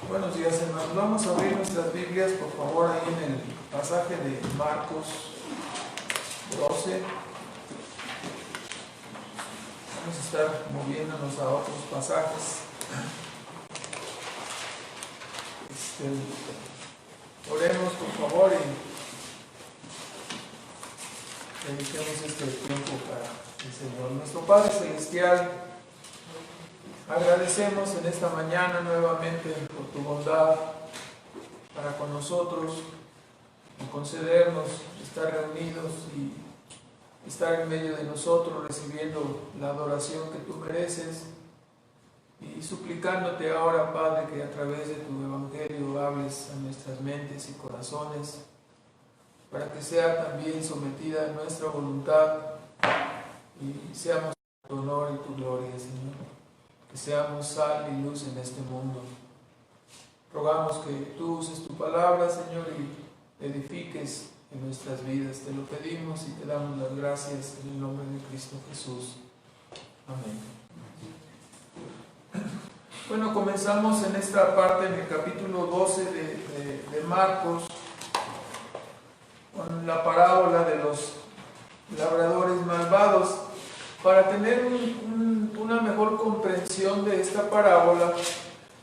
Buenos días, hermanos. Vamos a abrir nuestras Biblias, por favor, ahí en el pasaje de Marcos 12. Vamos a estar moviéndonos a otros pasajes. Oremos, por favor, y dediquemos este tiempo para el Señor. Nuestro Padre Celestial, agradecemos en esta mañana nuevamente por tu bondad para con nosotros, en concedernos estar reunidos y estar en medio de nosotros recibiendo la adoración que tú mereces y suplicándote ahora, Padre, que a través de tu Evangelio hables a nuestras mentes y corazones para que sea también sometida a nuestra voluntad y seamos tu honor y tu gloria, Señor. Que seamos sal y luz en este mundo. Rogamos que tú uses tu palabra, Señor, y edifiques en nuestras vidas. Te lo pedimos y te damos las gracias en el nombre de Cristo Jesús. Amén. Bueno, comenzamos en esta parte, en el capítulo 12 de Marcos, con la parábola de los labradores malvados. Para tener una mejor comprensión de esta parábola,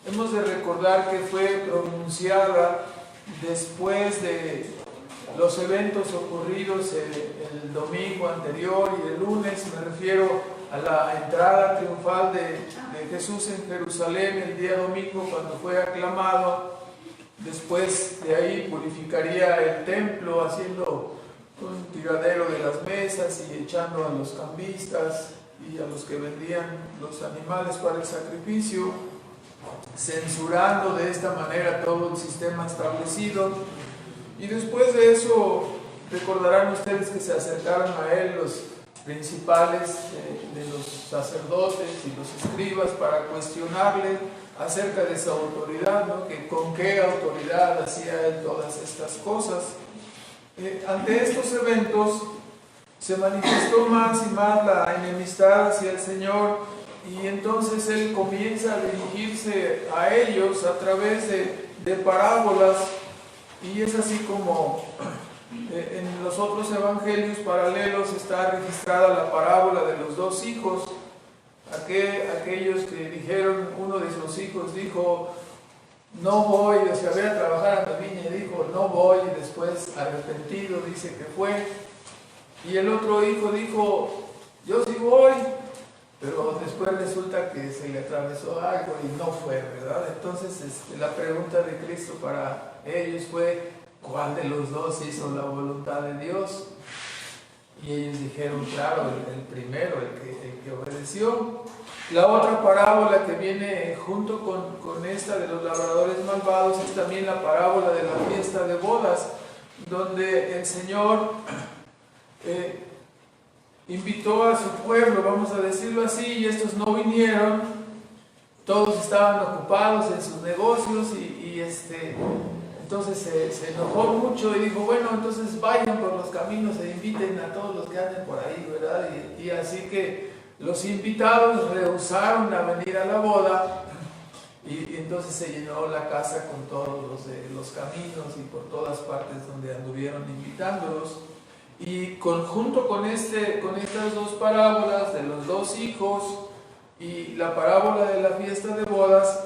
hemos de recordar que fue pronunciada después de los eventos ocurridos el domingo anterior y el lunes. Me refiero a la entrada triunfal de Jesús en Jerusalén el día domingo, cuando fue aclamado. Después de ahí purificaría el templo, haciendo un tiradero de las mesas y echando a los cambistas y a los que vendían los animales para el sacrificio, censurando de esta manera todo el sistema establecido. Y después de eso, recordarán ustedes que se acercaron a él los principales de los sacerdotes y los escribas para cuestionarle acerca de su autoridad, ¿no? Que con qué autoridad hacía él todas estas cosas. Ante estos eventos se manifestó más y más la enemistad hacia el Señor, y entonces él comienza a dirigirse a ellos a través de parábolas, y es así como en los otros evangelios paralelos está registrada la parábola de los dos hijos. Aquellos que dijeron, uno de sus hijos dijo: no voy, o sea, voy a trabajar a la viña, y dijo: no voy, y después arrepentido dice que fue. Y el otro hijo dijo: yo sí voy, pero después resulta que se le atravesó algo y no fue, ¿verdad? Entonces la pregunta de Cristo para ellos fue: ¿cuál de los dos hizo la voluntad de Dios? Y ellos dijeron: claro, el primero, el que obedeció. La otra parábola que viene junto con esta de los labradores malvados es también la parábola de la fiesta de bodas, donde el Señor invitó a su pueblo, vamos a decirlo así, y estos no vinieron. Todos estaban ocupados en sus negocios entonces se enojó mucho y dijo: bueno, entonces vayan por los caminos e inviten a todos los que anden por ahí, ¿verdad? Y así que los invitados rehusaron a venir a la boda, y entonces se llenó la casa con todos los de los caminos y por todas partes donde anduvieron invitándolos. Y junto con estas dos parábolas de los dos hijos y la parábola de la fiesta de bodas,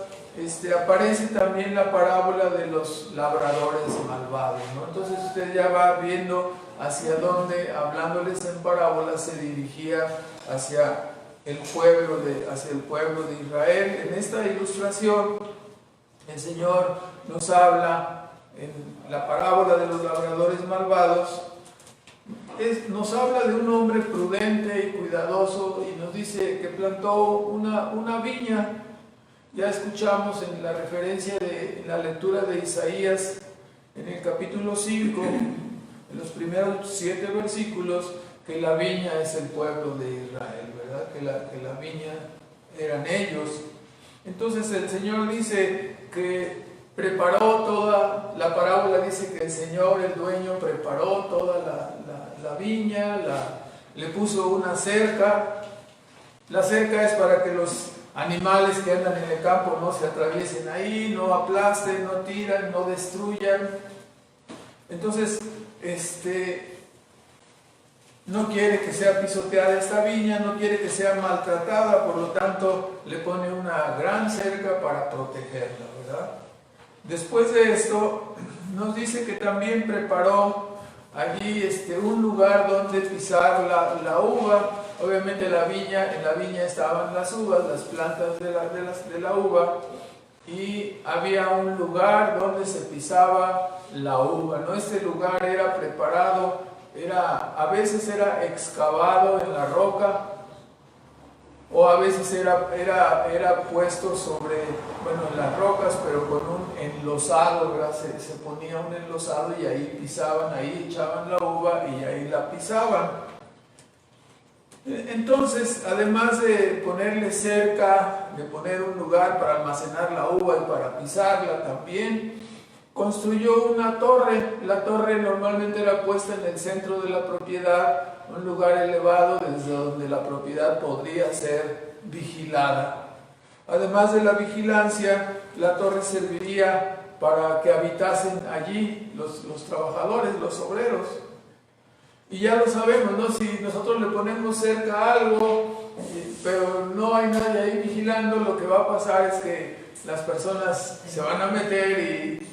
aparece también la parábola de los labradores malvados, ¿no? Entonces usted ya va viendo hacia dónde, hablándoles en parábolas, se dirigía hacia el pueblo de Israel. En esta ilustración el Señor nos habla en la parábola de los labradores malvados. Nos habla de un hombre prudente y cuidadoso, y nos dice que plantó una viña. Ya escuchamos en la referencia en la lectura de Isaías, en el capítulo 5, en los primeros 7 versículos, que la viña es el pueblo de Israel, ¿verdad? Que la viña eran ellos. Entonces el Señor dice que preparó toda, la parábola dice que el Señor, el dueño, preparó toda la viña, le puso una cerca. La cerca es para que los animales que andan en el campo no se atraviesen ahí, no aplasten, no tiran, no destruyan. Entonces, no quiere que sea pisoteada esta viña, no quiere que sea maltratada, por lo tanto le pone una gran cerca para protegerla, ¿verdad? Después de esto, nos dice que también preparó allí un lugar donde pisar la uva. Obviamente en la viña estaban las uvas, las plantas de la uva, y había un lugar donde se pisaba la uva, ¿no? Este lugar era preparado, a veces era excavado en la roca, o a veces era puesto sobre, en las rocas, pero con un enlosado, ¿verdad? Se ponía un enlosado y ahí pisaban, ahí echaban la uva y ahí la pisaban. Entonces, además de ponerle cerca, de poner un lugar para almacenar la uva y para pisarla también, construyó una torre. La torre normalmente era puesta en el centro de la propiedad, un lugar elevado desde donde la propiedad podría ser vigilada. Además de la vigilancia, la torre serviría para que habitasen allí los trabajadores, los obreros. Y ya lo sabemos, ¿no? Si nosotros le ponemos cerca algo, pero no hay nadie ahí vigilando, lo que va a pasar es que las personas se van a meter y,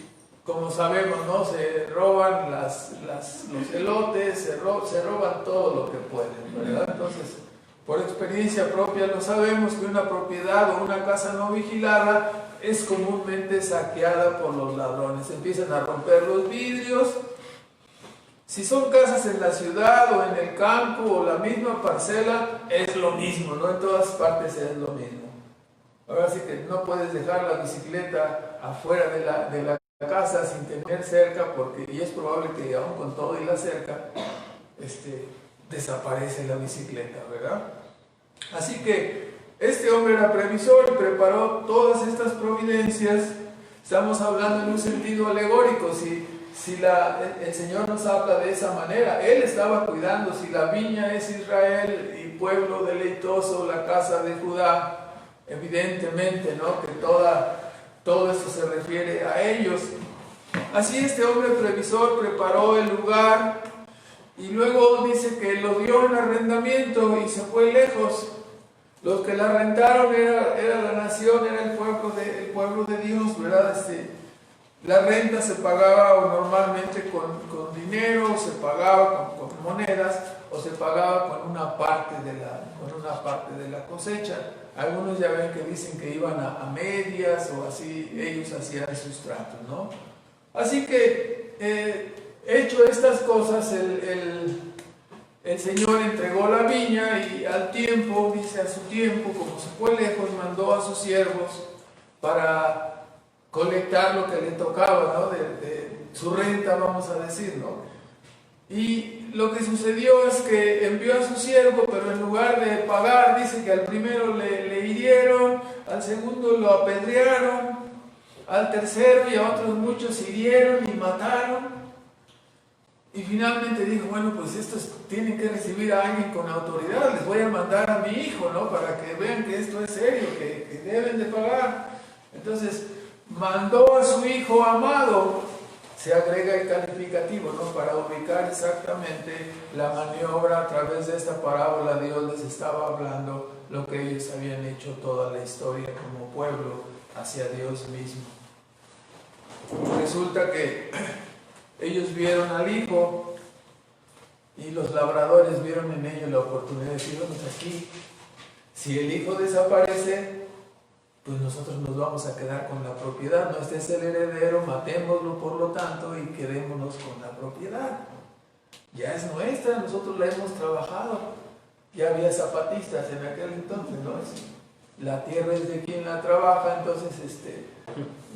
como sabemos, ¿no? Se roban los elotes, se roban todo lo que pueden, ¿verdad? Entonces, por experiencia propia lo sabemos que una propiedad o una casa no vigilada es comúnmente saqueada por los ladrones. Empiezan a romper los vidrios. Si son casas en la ciudad o en el campo o la misma parcela, es lo mismo, ¿no? En todas partes es lo mismo. Ahora sí que no puedes dejar la bicicleta afuera de la casa sin tener cerca, y es probable que aún con todo y la cerca, desaparece la bicicleta, ¿verdad? Así que este hombre era previsor y preparó todas estas providencias. Estamos hablando en un sentido alegórico. Si el Señor nos habla de esa manera, Él estaba cuidando. Si la viña es Israel y pueblo deleitoso, la casa de Judá, evidentemente, ¿no? Que todo esto se refiere a ellos. Así este hombre previsor preparó el lugar y luego dice que lo dio en arrendamiento y se fue lejos. Los que la arrendaron era la nación, era el pueblo de Dios, ¿verdad? La renta se pagaba normalmente con dinero, se pagaba con monedas, o se pagaba con una parte de la cosecha. Algunos ya ven que dicen que iban a medias o así, ellos hacían sus tratos, ¿no? Así que, hecho estas cosas, el Señor entregó la viña y al tiempo, dice a su tiempo, como se fue lejos, mandó a sus siervos para colectar lo que le tocaba, ¿no? De su renta, vamos a decir, ¿no? Y lo que sucedió es que envió a su siervo, pero en lugar de pagar, dice que al primero le hirieron, al segundo lo apedrearon, al tercero y a otros muchos hirieron y mataron. Y finalmente dijo, bueno, pues estos tienen que recibir a alguien con autoridad, les voy a mandar a mi hijo, ¿no? Para que vean que esto es serio, que deben de pagar. Entonces, mandó a su hijo amado, se agrega el calificativo, ¿no? Para ubicar exactamente la maniobra. A través de esta parábola Dios les estaba hablando lo que ellos habían hecho toda la historia como pueblo hacia Dios mismo. Resulta que ellos vieron al hijo y los labradores vieron en ellos la oportunidad de decir, vamos aquí, si el hijo desaparece, pues nosotros nos vamos a quedar con la propiedad, no este es el heredero, matémoslo por lo tanto y quedémonos con la propiedad. Ya es nuestra, nosotros la hemos trabajado. Ya había zapatistas en aquel entonces, ¿no? La tierra es de quien la trabaja, entonces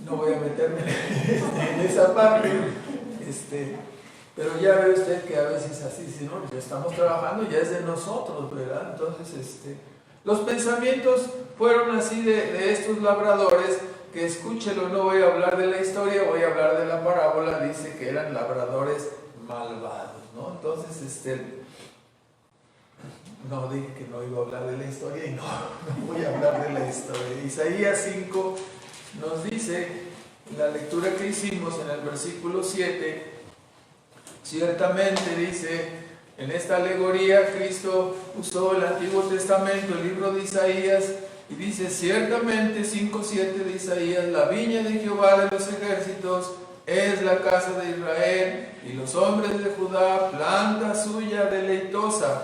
no voy a meterme en esa parte, pero ya ve usted que a veces así, si no, ya estamos trabajando, ya es de nosotros, ¿verdad? Entonces, los pensamientos fueron así de estos labradores, que escúchelo, no voy a hablar de la historia, voy a hablar de la parábola, dice que eran labradores malvados, ¿no? Entonces, No, dije que no iba a hablar de la historia y no voy a hablar de la historia. Isaías 5 nos dice, en la lectura que hicimos en el versículo 7, ciertamente dice, en esta alegoría Cristo usó el Antiguo Testamento, el libro de Isaías, y dice, ciertamente 5:7 de Isaías, la viña de Jehová de los ejércitos es la casa de Israel, y los hombres de Judá, planta suya deleitosa.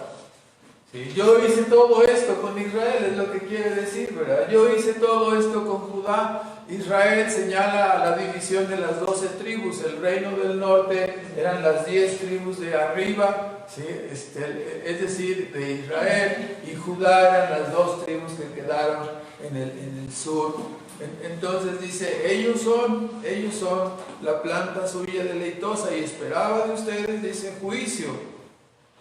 Sí, yo hice todo esto con Israel, es lo que quiere decir, ¿verdad? Yo hice todo esto con Judá. Israel señala la división de las 12 tribus. El reino del norte eran las 10 tribus de arriba, ¿sí? Es decir, de Israel, y Judá eran las 2 tribus que quedaron en el sur. Entonces dice, ellos son la planta suya deleitosa, y esperaba de ustedes, dice, juicio.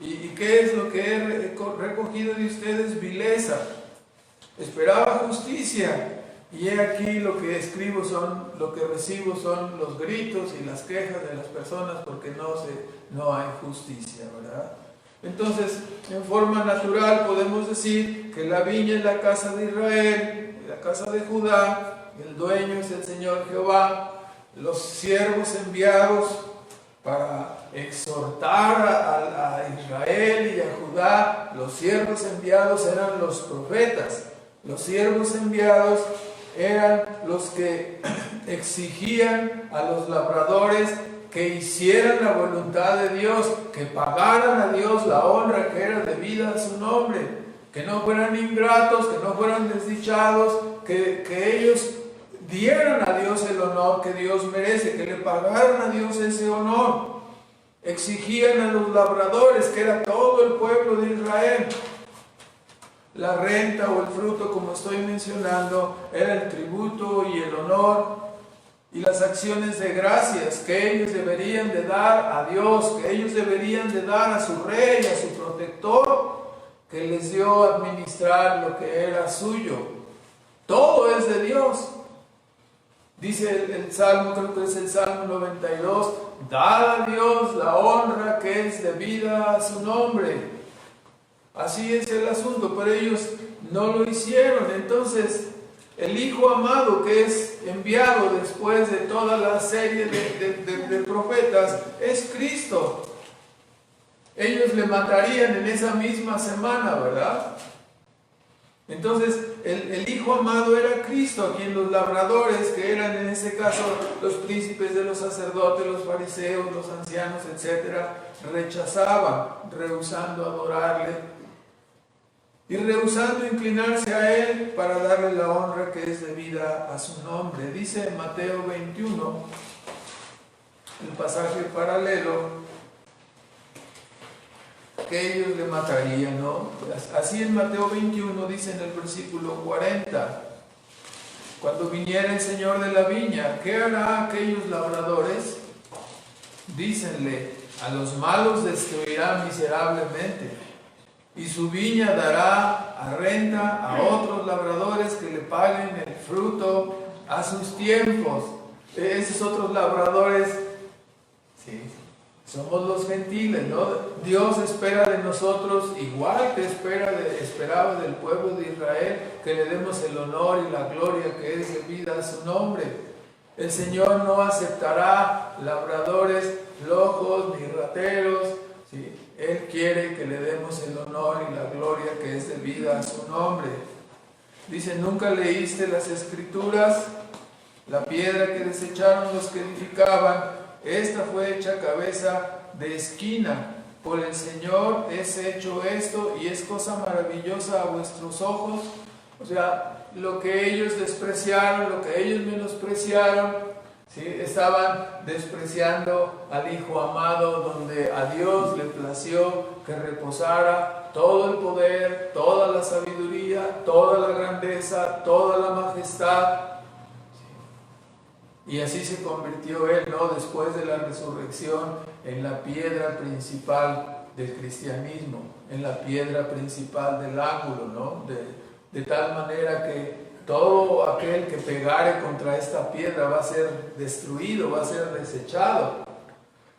¿Y qué es lo que he recogido de ustedes? Vileza. Esperaba justicia. Y he aquí lo que recibo son los gritos y las quejas de las personas porque no hay justicia, ¿verdad? Entonces, en forma natural podemos decir que la viña es la casa de Israel, la casa de Judá, el dueño es el Señor Jehová, los siervos enviados para exhortar a Israel y a Judá, los siervos enviados eran los profetas. Los siervos enviados eran los que exigían a los labradores que hicieran la voluntad de Dios, que pagaran a Dios la honra que era debida a su nombre, que no fueran ingratos, que no fueran desdichados, que ellos dieran a Dios el honor que Dios merece, que le pagaran a Dios ese honor. Exigían a los labradores, que era todo el pueblo de Israel, la renta o el fruto, como estoy mencionando, era el tributo y el honor y las acciones de gracias que ellos deberían de dar a Dios, que ellos deberían de dar a su rey, a su protector, que les dio a administrar lo que era suyo. Todo es de Dios. Dice el Salmo, creo que es el Salmo 92, dad a Dios la honra que es debida a su nombre. Así es el asunto, pero ellos no lo hicieron. Entonces, el Hijo amado que es enviado después de toda la serie de profetas es Cristo. Ellos le matarían en esa misma semana, ¿verdad? Entonces, el Hijo amado era Cristo, a quien los labradores, que eran en ese caso los príncipes de los sacerdotes, los fariseos, los ancianos, etc., rechazaban, rehusando adorarle y rehusando inclinarse a Él para darle la honra que es debida a su nombre. Dice en Mateo 21, el pasaje paralelo, que ellos le matarían, ¿no? Así en Mateo 21 dice en el versículo 40, cuando viniera el Señor de la viña, ¿qué hará aquellos labradores? Dícenle, a los malos destruirá miserablemente, y su viña dará a renta a otros labradores que le paguen el fruto a sus tiempos. Esos otros labradores, sí, somos los gentiles, ¿no? Dios espera de nosotros, igual que esperaba del pueblo de Israel, que le demos el honor y la gloria que es debida a su nombre. El Señor no aceptará labradores flojos ni rateros, ¿sí? Él quiere que le demos el honor y la gloria que es debida a su nombre. Dice, ¿nunca leíste las Escrituras? La piedra que desecharon los que edificaban, esta fue hecha cabeza de esquina. Por el Señor es hecho esto y es cosa maravillosa a vuestros ojos. O sea, lo que ellos despreciaron, lo que ellos menospreciaron, ¿sí? Estaban despreciando al Hijo amado, donde a Dios le plació que reposara todo el poder, toda la sabiduría, toda la grandeza, toda la majestad. Y así se convirtió Él, ¿no? Después de la resurrección, en la piedra principal del cristianismo, en la piedra principal del ángulo, ¿no? De tal manera que todo aquel que pegare contra esta piedra va a ser destruido, va a ser desechado.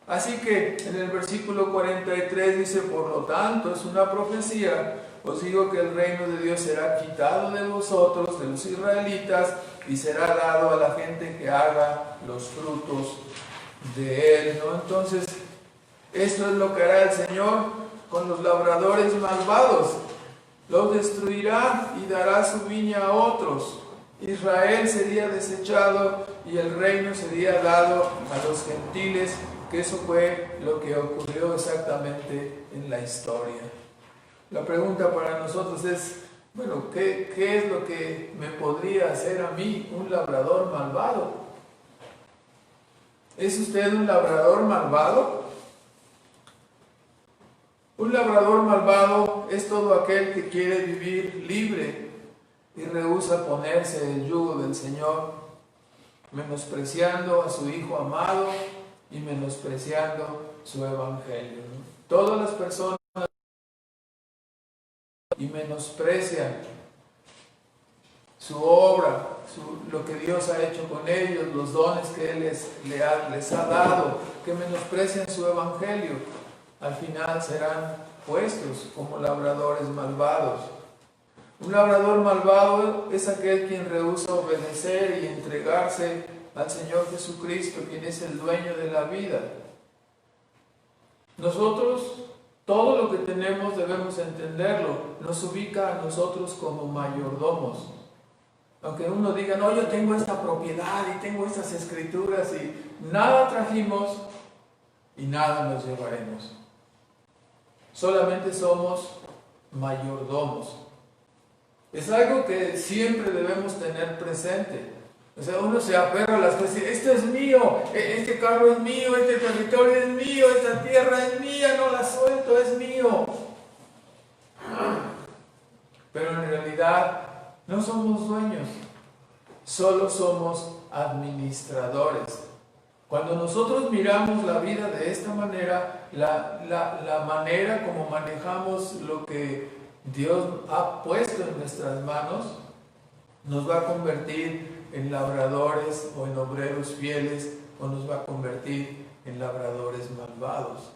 Así que en el versículo 43 dice, por lo tanto, es una profecía, os digo que el reino de Dios será quitado de vosotros, de los israelitas, y será dado a la gente que haga los frutos de él, ¿no? Entonces, esto es lo que hará el Señor con los labradores malvados. Los destruirá y dará su viña a otros. Israel sería desechado y el reino sería dado a los gentiles, que eso fue lo que ocurrió exactamente en la historia. La pregunta para nosotros es, bueno, ¿qué es lo que me podría hacer a mí un labrador malvado? ¿Es usted un labrador malvado? Un labrador malvado es todo aquel que quiere vivir libre y rehúsa ponerse el yugo del Señor, menospreciando a su Hijo amado y menospreciando su Evangelio, ¿no? Todas las personas y menosprecian su obra, lo que Dios ha hecho con ellos, los dones que Él les ha dado, que menosprecian su Evangelio, al final serán puestos como labradores malvados. Un labrador malvado es aquel quien rehúsa obedecer y entregarse al Señor Jesucristo, quien es el dueño de la vida. Nosotros, todo lo que tenemos debemos entenderlo, nos ubica a nosotros como mayordomos. Aunque uno diga, no, yo tengo esta propiedad y tengo estas escrituras y nada trajimos y nada nos llevaremos. Solamente somos mayordomos. Es algo que siempre debemos tener presente. O sea, uno se aferra a las cosas y dice, esto es mío, este carro es mío, este territorio es mío, esta tierra es mía, no la suelto, es mío. Pero en realidad no somos dueños, solo somos administradores. Cuando nosotros miramos la vida de esta manera, la manera como manejamos lo que Dios ha puesto en nuestras manos, nos va a convertir en labradores o en obreros fieles, o nos va a convertir en labradores malvados.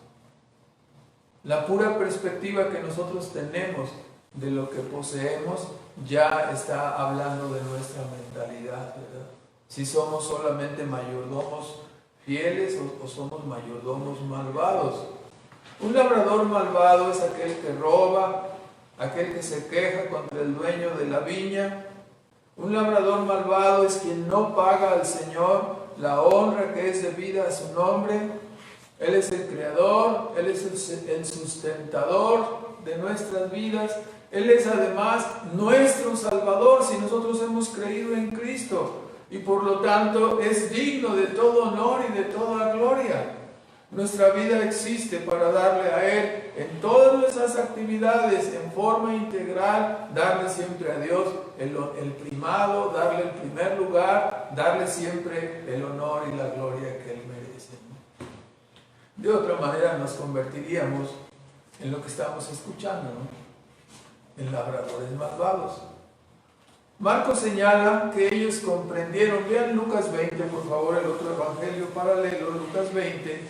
La pura perspectiva que nosotros tenemos de lo que poseemos ya está hablando de nuestra mentalidad, ¿verdad? Si somos solamente mayordomos fieles o somos mayordomos malvados. Un labrador malvado es aquel que roba, aquel que se queja contra el dueño de la viña. Un labrador malvado es quien no paga al Señor la honra que es debida a su nombre. Él es el creador, Él es el sustentador de nuestras vidas. Él es además nuestro Salvador si nosotros hemos creído en Cristo. Y por lo tanto es digno de todo honor y de toda gloria. Nuestra vida existe para darle a Él en todas nuestras actividades, en forma integral, darle siempre a Dios el primado, darle el primer lugar, darle siempre el honor y la gloria que Él merece. De otra manera nos convertiríamos en lo que estamos escuchando, ¿no? En labradores malvados. Marcos señala que ellos comprendieron, vean Lucas 20, por favor, el otro evangelio paralelo, Lucas 20,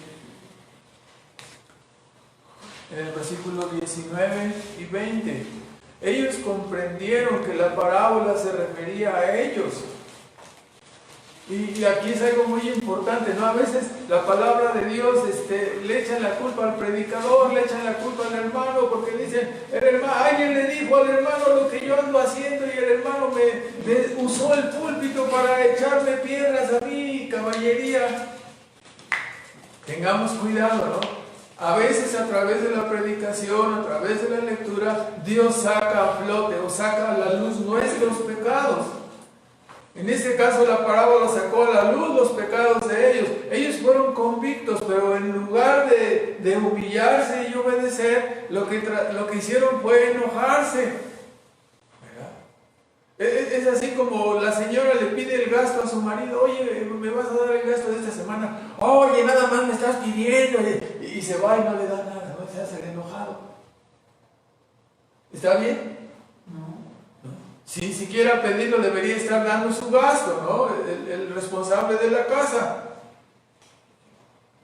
en el versículo 19 y 20. Ellos comprendieron que la parábola se refería a ellos. Y aquí es algo muy importante, ¿no? A veces la palabra de Dios le echan la culpa al predicador, le echan la culpa al hermano, porque dicen, alguien le dijo al hermano lo que yo ando haciendo y el hermano me usó el púlpito para echarme piedras a mí, caballería. Tengamos cuidado, ¿no? A veces a través de la predicación, a través de la lectura, Dios saca a flote o saca a la luz nuestros pecados. En este caso la parábola sacó a la luz los pecados de ellos. Ellos fueron convictos, pero en lugar de humillarse y obedecer, lo que hicieron fue enojarse. ¿Verdad? Es así como la señora le pide el gasto a su marido. Oye, ¿me vas a dar el gasto de esta semana? Oye, nada más me estás pidiendo. Y se va y no le da nada, ¿no? Se hace el enojado. ¿Está bien? Si siquiera pedirlo, debería estar dando su gasto, ¿no? El responsable de la casa.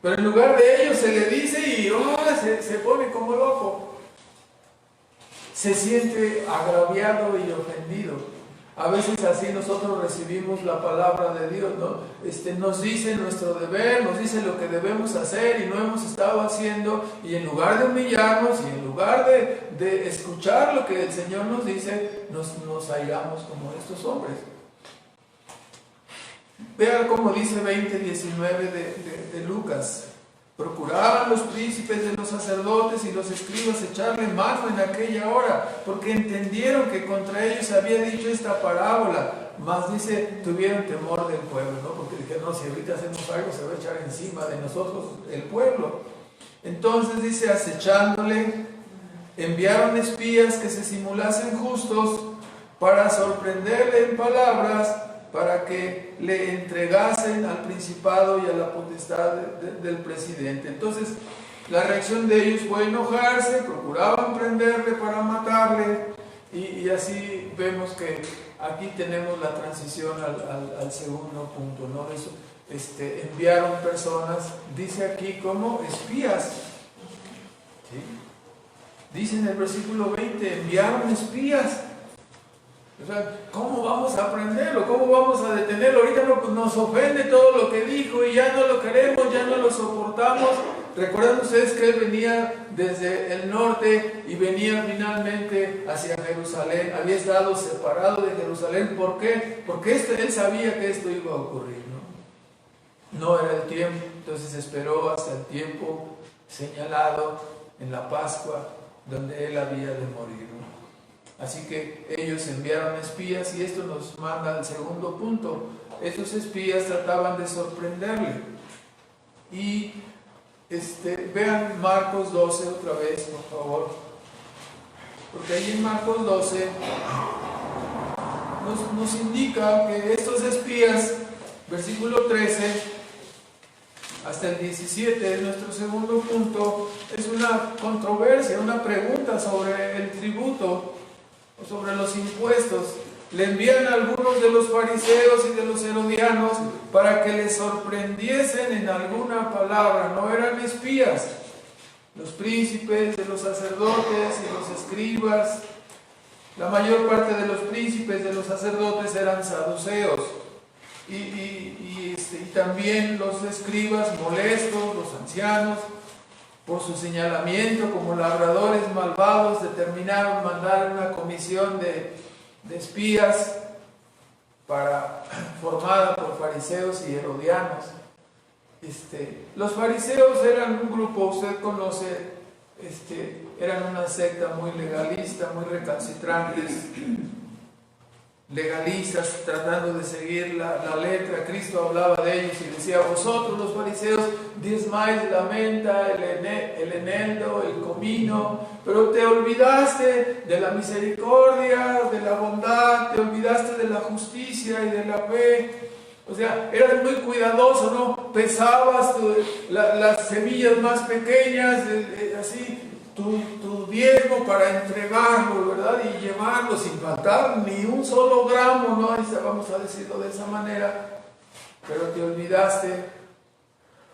Pero en lugar de ello se le dice y se pone como loco. Se siente agraviado y ofendido. A veces así nosotros recibimos la palabra de Dios, ¿no? Nos dice nuestro deber, nos dice lo que debemos hacer y no hemos estado haciendo, y en lugar de humillarnos y en lugar de escuchar lo que el Señor nos dice, nos airamos como estos hombres. Vean cómo dice 20:19 de Lucas. Procuraban los príncipes de los sacerdotes y los escribas echarle mano en aquella hora, porque entendieron que contra ellos había dicho esta parábola. Mas dice, tuvieron temor del pueblo, ¿no? Porque dijeron, no, si ahorita hacemos algo se va a echar encima de nosotros el pueblo. Entonces dice, acechándole, enviaron espías que se simulasen justos para sorprenderle en palabras, para que le entregasen al principado y a la potestad del presidente. Entonces, la reacción de ellos fue enojarse, procuraban prenderle para matarle, y así vemos que aquí tenemos la transición al segundo punto, ¿no? Eso, enviaron personas, dice aquí como espías, ¿sí? Dice en el versículo 20, enviaron espías. O sea, ¿cómo vamos a aprenderlo? ¿Cómo vamos a detenerlo? Ahorita nos ofende todo lo que dijo y ya no lo queremos, ya no lo soportamos. Recuerdan ustedes que él venía desde el norte y venía finalmente hacia Jerusalén. Había estado separado de Jerusalén. ¿Por qué? Porque él sabía que esto iba a ocurrir, ¿no? No era el tiempo, entonces esperó hasta el tiempo señalado en la Pascua, donde él había de morir, ¿no? Así que ellos enviaron espías, y esto nos manda al segundo punto. Estos espías trataban de sorprenderle. Y vean Marcos 12 otra vez, por favor. Porque ahí en Marcos 12 nos indica que estos espías, versículo 13 hasta el 17, es nuestro segundo punto, es una controversia, una pregunta sobre el tributo, sobre los impuestos. Le envían a algunos de los fariseos y de los herodianos para que les sorprendiesen en alguna palabra. No eran espías. Los príncipes de los sacerdotes y los escribas, la mayor parte de los príncipes de los sacerdotes eran saduceos, y también los escribas molestos, los ancianos, por su señalamiento como labradores malvados, determinaron mandar una comisión de espías formada por fariseos y herodianos. Los fariseos eran un grupo, usted conoce, eran una secta muy legalista, muy recalcitrantes, legalistas, tratando de seguir la letra. Cristo hablaba de ellos y decía, vosotros los fariseos diezmáis la menta, el eneldo, el comino, pero te olvidaste de la misericordia, de la bondad, te olvidaste de la justicia y de la fe. O sea, eras muy cuidadoso, ¿no? Pesabas las semillas más pequeñas, así, tu diezmo para entregarlo, ¿verdad? Y llevarlo sin faltar ni un solo gramo, ¿no? Vamos a decirlo de esa manera. Pero te olvidaste,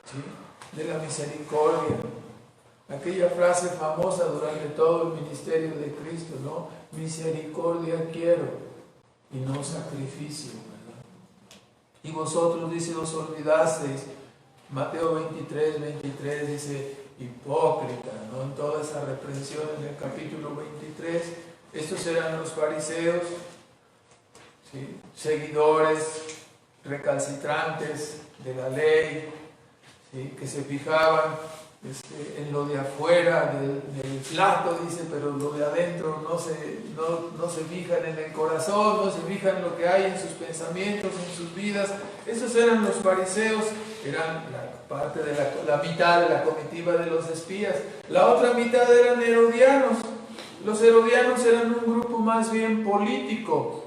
¿sí?, de la misericordia. Aquella frase famosa durante todo el ministerio de Cristo, ¿no? Misericordia quiero y no sacrificio, ¿verdad? Y vosotros, dice, os olvidasteis. Mateo 23 dice, hipócrita, ¿no? En toda esa reprensión en el capítulo 23, estos eran los fariseos, ¿sí?, seguidores recalcitrantes de la ley, ¿sí?, que se fijaban en lo de afuera del plato, dice, pero lo de adentro no se fijan en el corazón, no se fijan en lo que hay en sus pensamientos, en sus vidas. Esos eran los fariseos, eran parte de la mitad de la comitiva de los espías. La otra mitad eran herodianos. Los herodianos eran un grupo más bien político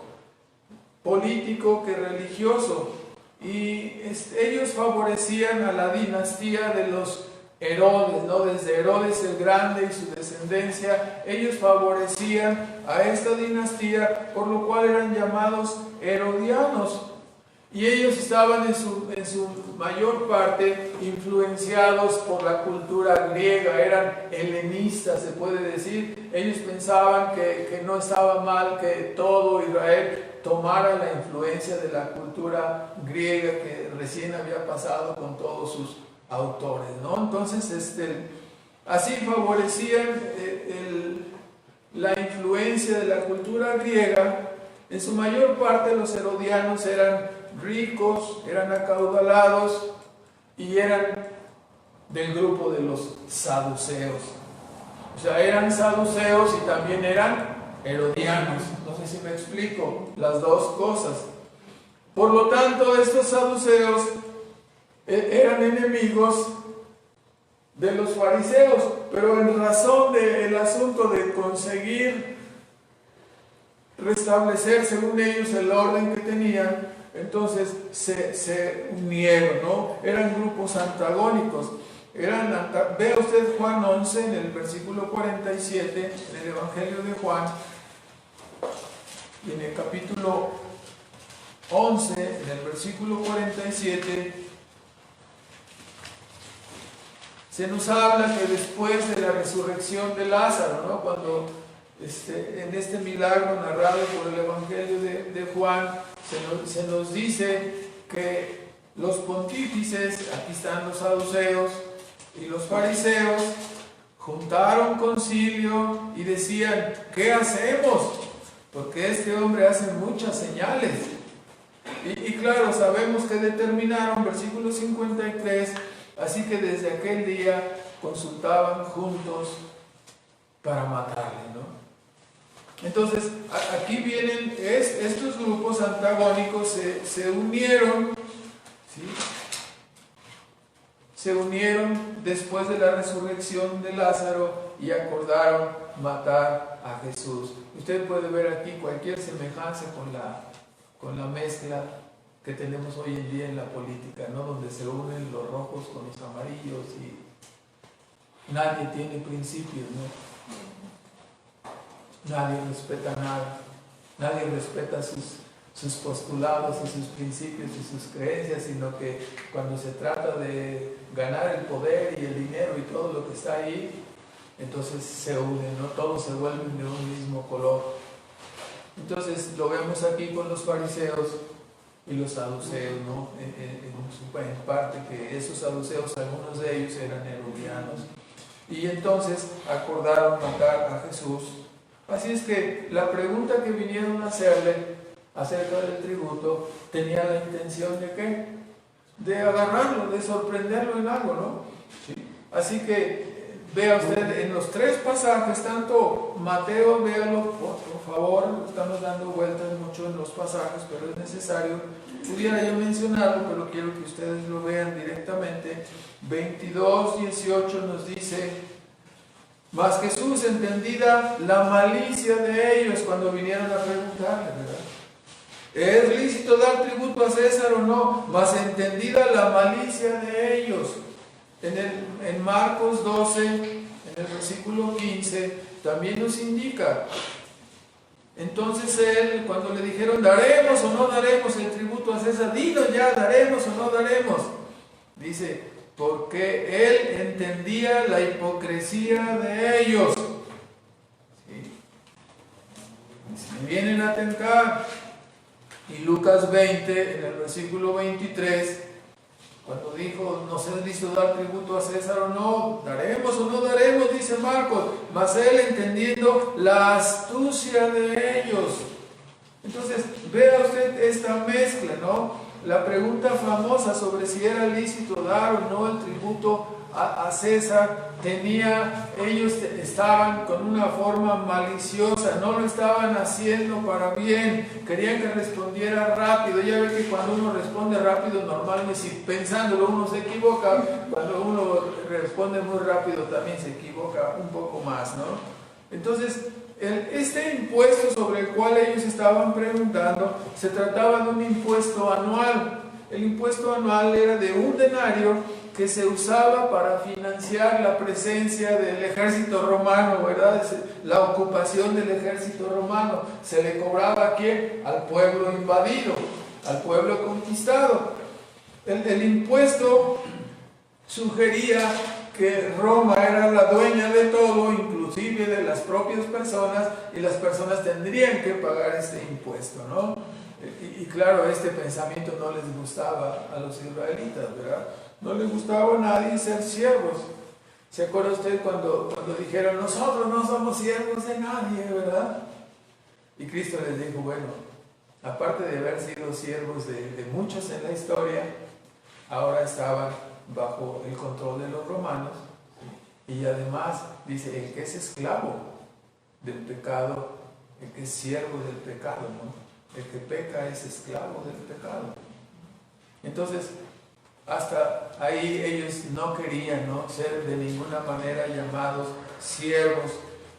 que religioso, y ellos favorecían a la dinastía de los Herodes, ¿no? Desde Herodes el Grande y su descendencia, ellos favorecían a esta dinastía, por lo cual eran llamados herodianos. Y ellos estaban en su mayor parte influenciados por la cultura griega, eran helenistas, se puede decir. Ellos pensaban que no estaba mal que todo Israel tomara la influencia de la cultura griega que recién había pasado con todos sus autores, ¿no? Entonces, así favorecían la influencia de la cultura griega. En su mayor parte los herodianos eran ricos, eran acaudalados y eran del grupo de los saduceos. O sea, eran saduceos y también eran herodianos. No sé si me explico, las dos cosas. Por lo tanto, estos saduceos eran enemigos de los fariseos, pero en razón del asunto de conseguir restablecer según ellos el orden que tenían, entonces se unieron, ¿no? Eran grupos antagónicos. Vea usted Juan 11 en el versículo 47, en el Evangelio de Juan, y en el capítulo 11, en el versículo 47, se nos habla que después de la resurrección de Lázaro, ¿no? Cuando en este milagro narrado por el Evangelio de Juan, se nos dice que los pontífices, aquí están los saduceos y los fariseos, juntaron concilio y decían: ¿qué hacemos? Porque este hombre hace muchas señales. Y claro, sabemos que determinaron, versículo 53, así que desde aquel día consultaban juntos para matarle, ¿no? Entonces, aquí vienen estos grupos antagónicos, se unieron, ¿sí? Se unieron después de la resurrección de Lázaro y acordaron matar a Jesús. Usted puede ver aquí cualquier semejanza con la mezcla que tenemos hoy en día en la política, ¿no? Donde se unen los rojos con los amarillos y nadie tiene principios, ¿no? Nadie respeta nada, nadie respeta sus postulados y sus principios y sus creencias, sino que cuando se trata de ganar el poder y el dinero y todo lo que está ahí, entonces se unen, ¿no? Todos se vuelven de un mismo color. Entonces lo vemos aquí con los fariseos y los saduceos, ¿no? En parte que esos saduceos, algunos de ellos eran herodianos, y entonces acordaron matar a Jesús. Así es que la pregunta que vinieron a hacerle acerca del tributo tenía la intención de ¿qué? De agarrarlo, de sorprenderlo en algo, ¿no? ¿Sí? Así que vea usted en los tres pasajes, tanto Mateo, véalo por favor, estamos dando vueltas mucho en los pasajes, pero es necesario. Pudiera yo mencionarlo, pero quiero que ustedes lo vean directamente. 22:18 nos dice: mas Jesús, entendida la malicia de ellos, cuando vinieron a preguntarle, ¿verdad? ¿Es lícito dar tributo a César o no? Mas entendida la malicia de ellos. En Marcos 12, en el versículo 15, también nos indica. Entonces él, cuando le dijeron: ¿daremos o no daremos el tributo a César? Dinos ya, ¿daremos o no daremos? Dice: porque él entendía la hipocresía de ellos. ¿Sí? Si vienen a tentar. Y Lucas 20, en el versículo 23, cuando dijo: ¿nos es lícito dar tributo a César o no? ¿Daremos o no daremos? Dice Marcos. Mas él, entendiendo la astucia de ellos. Entonces, vea usted esta mezcla, ¿no? La pregunta famosa sobre si era lícito dar o no el tributo a César, ellos estaban con una forma maliciosa, no lo estaban haciendo para bien, querían que respondiera rápido. Ya ve que cuando uno responde rápido, normalmente, si pensándolo uno se equivoca, cuando uno responde muy rápido también se equivoca un poco más, ¿no? Entonces, este impuesto sobre el cual ellos estaban preguntando, se trataba de un impuesto anual. El impuesto anual era de 1 denario que se usaba para financiar la presencia del ejército romano, ¿verdad? La ocupación del ejército romano. Se le cobraba ¿a quién? Al pueblo invadido. al pueblo conquistado. El impuesto sugería que Roma era la dueña de todo, inclusive de las propias personas, y las personas tendrían que pagar este impuesto, ¿no? Y claro, este pensamiento no les gustaba a los israelitas, ¿verdad? No les gustaba a nadie ser siervos. ¿Se acuerda usted cuando dijeron, nosotros no somos siervos de nadie, ¿verdad? Y Cristo les dijo, bueno, aparte de haber sido siervos de muchos en la historia, ahora estaban bajo el control de los romanos, y además dice, el que es esclavo del pecado, el que es siervo del pecado, ¿no? El que peca es esclavo del pecado. Entonces, hasta ahí ellos no querían, ¿no?, ser de ninguna manera llamados siervos.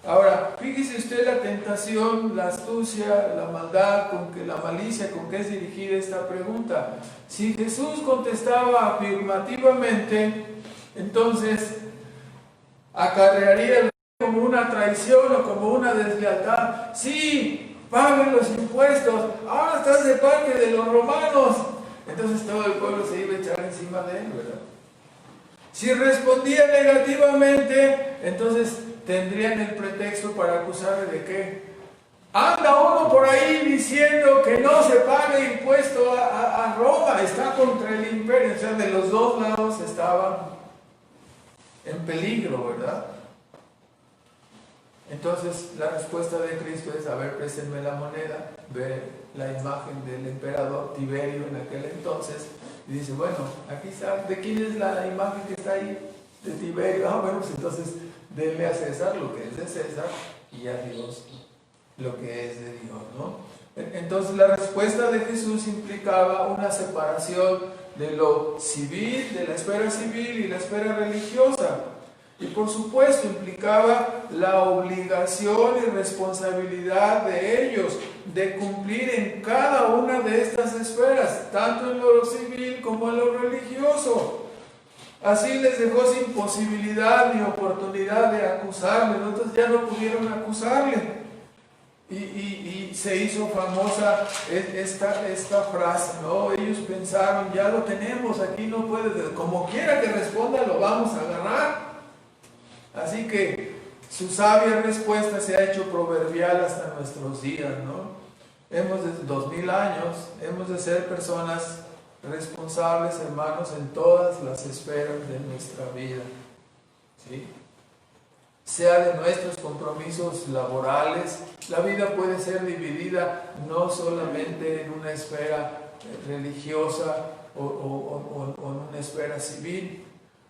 Ahora, fíjese usted la tentación, la astucia, la maldad, la malicia con que es dirigida esta pregunta. Si Jesús contestaba afirmativamente, entonces acarrearía como una traición o como una deslealtad. Sí, paguen los impuestos, ahora estás de parte de los romanos. Entonces todo el pueblo se iba a echar encima de él, ¿verdad? Si respondía negativamente, entonces tendrían el pretexto para acusarle de qué. Anda uno por ahí diciendo que no se pague impuesto a Roma, está contra el imperio. O sea, de los dos lados estaban en peligro, ¿verdad? Entonces la respuesta de Cristo es, a ver, préstenme la moneda, ve la imagen del emperador Tiberio en aquel entonces, y dice, bueno, aquí está, ¿de quién es la imagen que está ahí? De Tiberio. Ah, bueno, pues entonces denle a César lo que es de César y a Dios lo que es de Dios, ¿no? Entonces la respuesta de Jesús implicaba una separación de lo civil, de la esfera civil y la esfera religiosa. Y por supuesto implicaba la obligación y responsabilidad de ellos de cumplir en cada una de estas esferas, tanto en lo civil como en lo religioso. Así les dejó sin posibilidad ni oportunidad de acusarle, entonces ya no pudieron acusarle. Y se hizo famosa esta frase, ¿no? Ellos pensaron, ya lo tenemos, aquí no puede, como quiera que responda lo vamos a agarrar. Así que su sabia respuesta se ha hecho proverbial hasta nuestros días, ¿no? Hemos de 2000 años, hemos de ser personas responsables, hermanos, en todas las esferas de nuestra vida, ¿sí? Sea de nuestros compromisos laborales, la vida puede ser dividida no solamente en una esfera religiosa o en una esfera civil.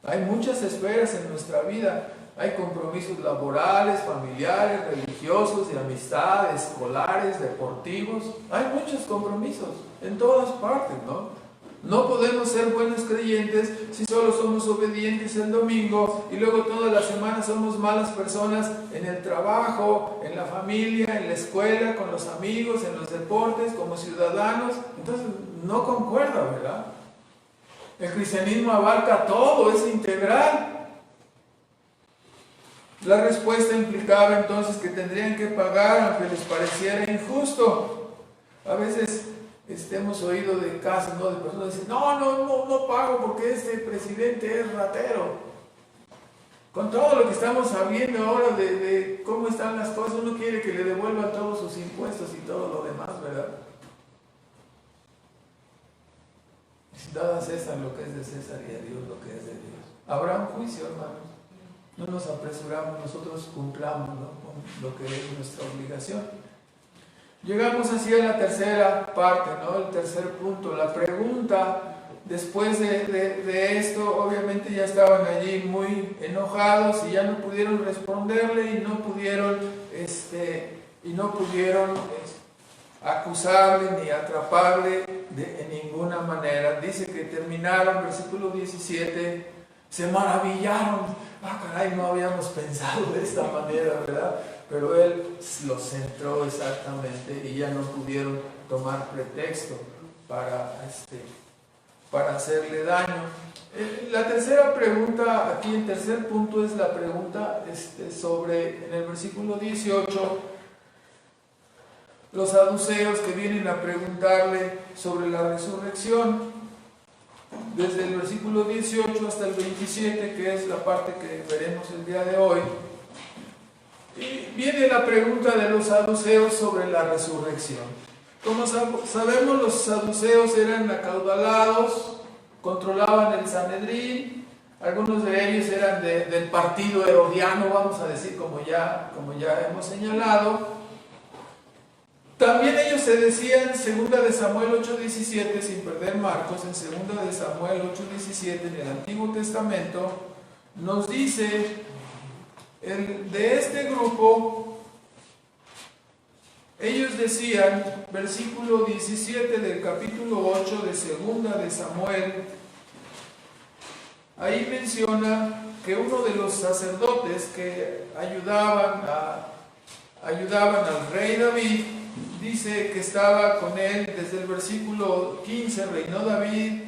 Hay muchas esferas en nuestra vida. Hay compromisos laborales, familiares, religiosos, de amistad, escolares, deportivos. Hay muchos compromisos en todas partes, ¿no? No podemos ser buenos creyentes si solo somos obedientes el domingo y luego toda la semana somos malas personas en el trabajo, en la familia, en la escuela, con los amigos, en los deportes, como ciudadanos. Entonces no concuerda, ¿verdad? El cristianismo abarca todo, es integral. La respuesta implicaba entonces que tendrían que pagar aunque les pareciera injusto. A veces hemos oído de casos, ¿no?, de personas que dicen, no pago porque este presidente es ratero. Con todo lo que estamos sabiendo ahora de cómo están las cosas, uno quiere que le devuelvan todos sus impuestos y todo lo demás, ¿verdad? Dad a César lo que es de César y a Dios lo que es de Dios. Habrá un juicio, hermanos. No nos apresuramos, nosotros cumplamos, ¿no?, con lo que es nuestra obligación. Llegamos así a la tercera parte, ¿no?, el tercer punto. La pregunta, después de esto, obviamente ya estaban allí muy enojados y ya no pudieron responderle y no pudieron acusarle ni atraparle en ninguna manera. Dice que terminaron, versículo 17, se maravillaron. Ah, caray, no habíamos pensado de esta manera, ¿verdad? Pero él lo centró exactamente y ya no pudieron tomar pretexto para hacerle daño. La tercera pregunta, aquí el tercer punto, es la pregunta sobre, en el versículo 18, los saduceos que vienen a preguntarle sobre la resurrección, desde el versículo 18 hasta el 27, que es la parte que veremos el día de hoy. Y viene la pregunta de los saduceos sobre la resurrección. Como sabemos, los saduceos eran acaudalados, controlaban el Sanedrín, algunos de ellos eran del partido herodiano, vamos a decir, como ya hemos señalado. También ellos se decían, 2 de Samuel 8:17, sin perder Marcos, en 2 de Samuel 8:17, en el Antiguo Testamento, nos dice de este grupo, ellos decían, versículo 17 del capítulo 8 de 2 de Samuel, ahí menciona que uno de los sacerdotes que ayudaban al rey David, dice que estaba con él desde el versículo 15, reinó David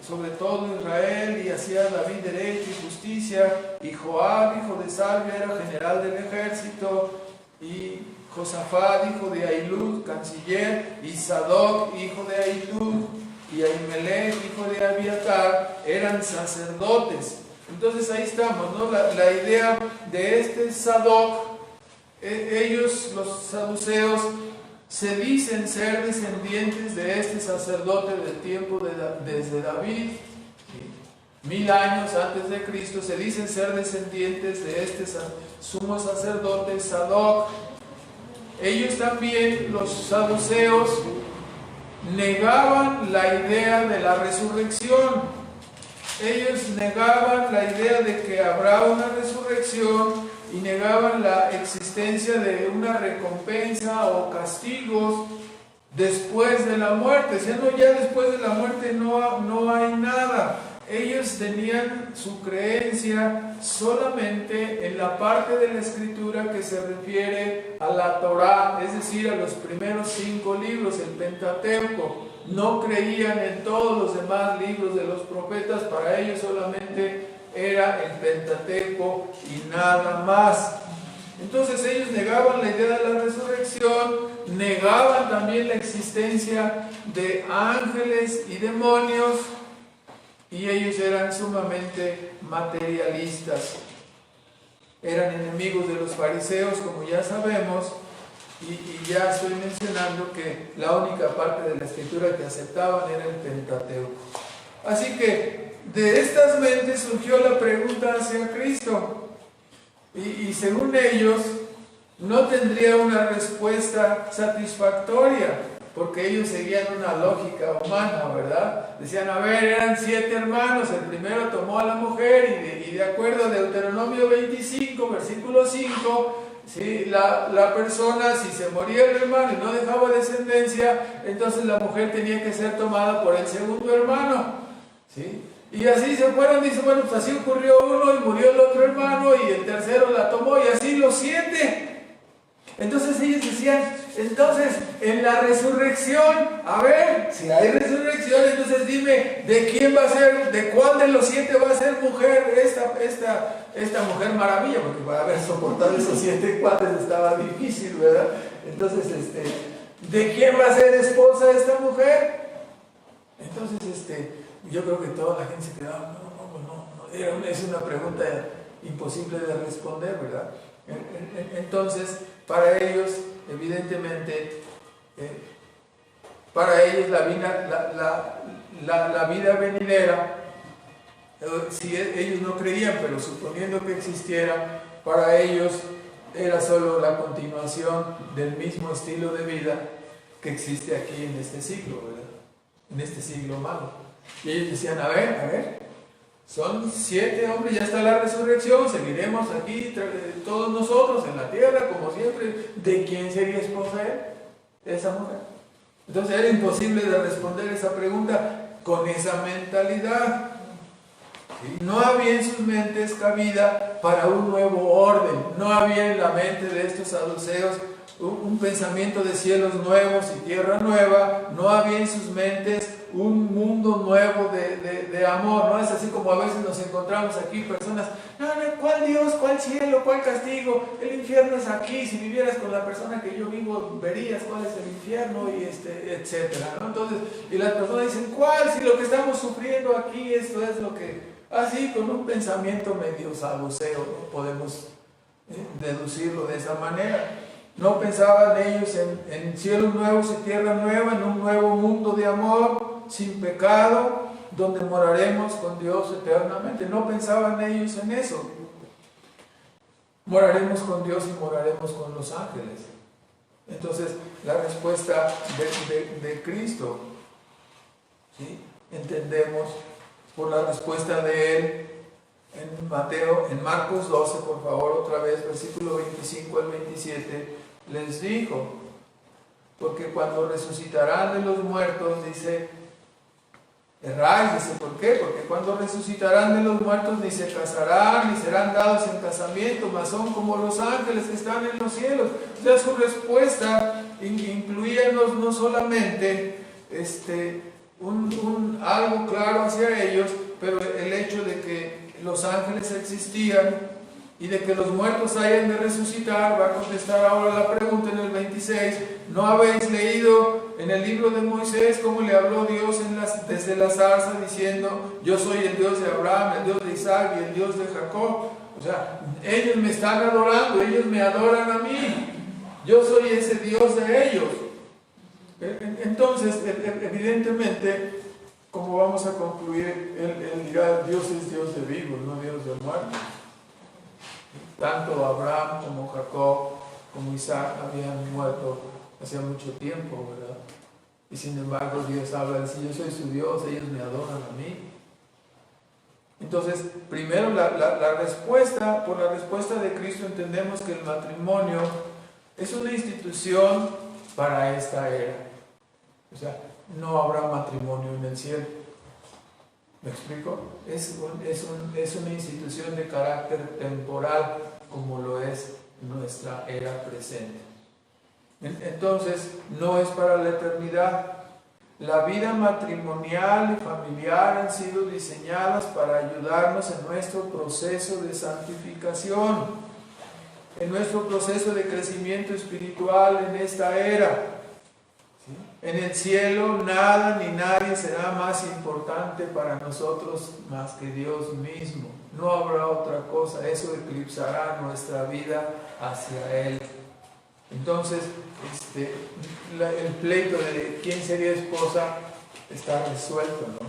sobre todo Israel y hacía David derecho y justicia, y Joab, hijo de Sarvia, era general del ejército, y Josafat, hijo de Ahilud, canciller, y Sadoc, hijo de Ahilud, y Ahimelech, hijo de Abiatar, eran sacerdotes. Entonces ahí estamos, ¿no? La idea de este Sadoc, ellos, los saduceos, se dicen ser descendientes de este sacerdote del tiempo desde David, 1000 años antes de Cristo, se dicen ser descendientes de este sumo sacerdote Sadoc. Ellos también, los saduceos, negaban la idea de la resurrección. Ellos negaban la idea de que habrá una resurrección y negaban la existencia de una recompensa o castigos después de la muerte. O sea, ya después de la muerte no hay nada. Ellos tenían su creencia solamente en la parte de la Escritura que se refiere a la Torá, es decir, a los primeros 5 libros, el Pentateuco. No creían en todos los demás libros de los profetas, para ellos solamente era el Pentateuco y nada más. Entonces ellos negaban la idea de la resurrección, negaban también la existencia de ángeles y demonios, y ellos eran sumamente materialistas. Eran enemigos de los fariseos, como ya sabemos, y ya estoy mencionando que la única parte de la Escritura que aceptaban era el Pentateuco. Así que de estas mentes surgió la pregunta hacia Cristo, y según ellos no tendría una respuesta satisfactoria, porque ellos seguían una lógica humana, ¿verdad? Decían, a ver, eran 7 hermanos, el primero tomó a la mujer, y de acuerdo a Deuteronomio 25, versículo 5, ¿sí? La persona, si se moría el hermano y no dejaba descendencia, entonces la mujer tenía que ser tomada por el segundo hermano, ¿sí? Y así se fueron, dice, bueno, pues así ocurrió uno y murió el otro hermano y el tercero la tomó, y así los 7. Entonces ellos decían, entonces en la resurrección, a ver, si hay resurrección, entonces dime, ¿de quién va a ser, de cuál de los 7 va a ser mujer esta mujer maravilla? Porque para haber soportado esos 7 cuates estaba difícil, ¿verdad? Entonces, ¿de quién va a ser esposa esta mujer? Entonces, yo creo que toda la gente se quedaba, no, es una pregunta imposible de responder, ¿verdad? Entonces, para ellos, evidentemente, para ellos la vida venidera, si ellos no creían, pero suponiendo que existiera, para ellos era solo la continuación del mismo estilo de vida que existe aquí en este siglo, ¿verdad? En este siglo malo. Y ellos decían, a ver, son 7 hombres, ya está la resurrección, seguiremos aquí todos nosotros en la tierra, como siempre. ¿De quién sería esposa esa mujer? Entonces era imposible de responder esa pregunta con esa mentalidad. ¿Sí? No había en sus mentes cabida para un nuevo orden, no había en la mente de estos saduceos un pensamiento de cielos nuevos y tierra nueva, no había en sus mentes un mundo nuevo de amor, ¿no? Es así como a veces nos encontramos aquí personas, no, ¿cuál Dios, cuál cielo, cuál castigo? El infierno es aquí, si vivieras con la persona que yo vivo, verías cuál es el infierno, y etcétera, ¿no? Entonces, y las personas dicen, ¿cuál? Si lo que estamos sufriendo aquí, esto es lo que, así con un pensamiento medio saduceo, ¿no? Podemos deducirlo de esa manera. No pensaban ellos en cielos nuevos y tierra nueva, en un nuevo mundo de amor, sin pecado, donde moraremos con Dios eternamente. No pensaban ellos en eso. Moraremos con Dios y moraremos con los ángeles. Entonces, la respuesta de Cristo, ¿sí? Entendemos por la respuesta de Él en Marcos 12, por favor, otra vez, versículo 25 al 27, les dijo, porque cuando resucitarán de los muertos, dice, erráis, dice, ¿por qué? Porque cuando resucitarán de los muertos ni se casarán, ni serán dados en casamiento, mas son como los ángeles que están en los cielos. O sea, su respuesta incluía no solamente algo claro hacia ellos, pero el hecho de que los ángeles existían y de que los muertos hayan de resucitar. Va a contestar ahora la pregunta en el 26. ¿No habéis leído en el libro de Moisés cómo le habló Dios desde la zarza diciendo, yo soy el Dios de Abraham, el Dios de Isaac y el Dios de Jacob? O sea, ellos me están adorando, ellos me adoran a mí, yo soy ese Dios de ellos. Entonces, evidentemente, como vamos a concluir, él dirá, Dios es Dios de vivos, no Dios de muertos. Tanto Abraham como Jacob como Isaac habían muerto hace mucho tiempo, ¿verdad? Y sin embargo Dios habla, si yo soy su Dios, ellos me adoran a mí. Entonces, primero la respuesta, por la respuesta de Cristo entendemos que el matrimonio es una institución para esta era. O sea, no habrá matrimonio en el cielo. ¿Me explico? Es una institución de carácter temporal, como lo es nuestra era presente. Entonces, no es para la eternidad. La vida matrimonial y familiar han sido diseñadas para ayudarnos en nuestro proceso de santificación, en nuestro proceso de crecimiento espiritual en esta era. En el cielo nada ni nadie será más importante para nosotros más que Dios mismo. No habrá otra cosa, eso eclipsará nuestra vida hacia Él. Entonces, el pleito de quién sería esposa está resuelto, ¿no?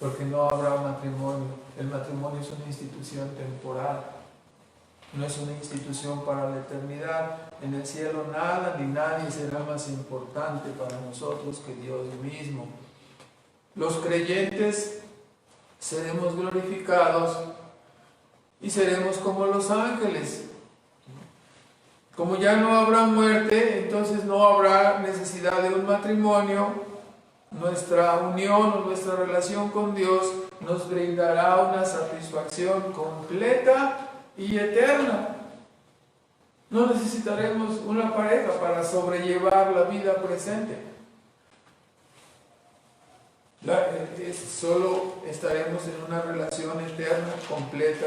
Porque no habrá matrimonio. El matrimonio es una institución temporal. No es una institución para la eternidad. En el cielo nada ni nadie será más importante para nosotros que Dios mismo. Los creyentes seremos glorificados y seremos como los ángeles. Como ya no habrá muerte, entonces no habrá necesidad de un matrimonio. Nuestra unión o nuestra relación con Dios nos brindará una satisfacción completa y eterna. No necesitaremos una pareja para sobrellevar la vida presente. Solo estaremos en una relación eterna, completa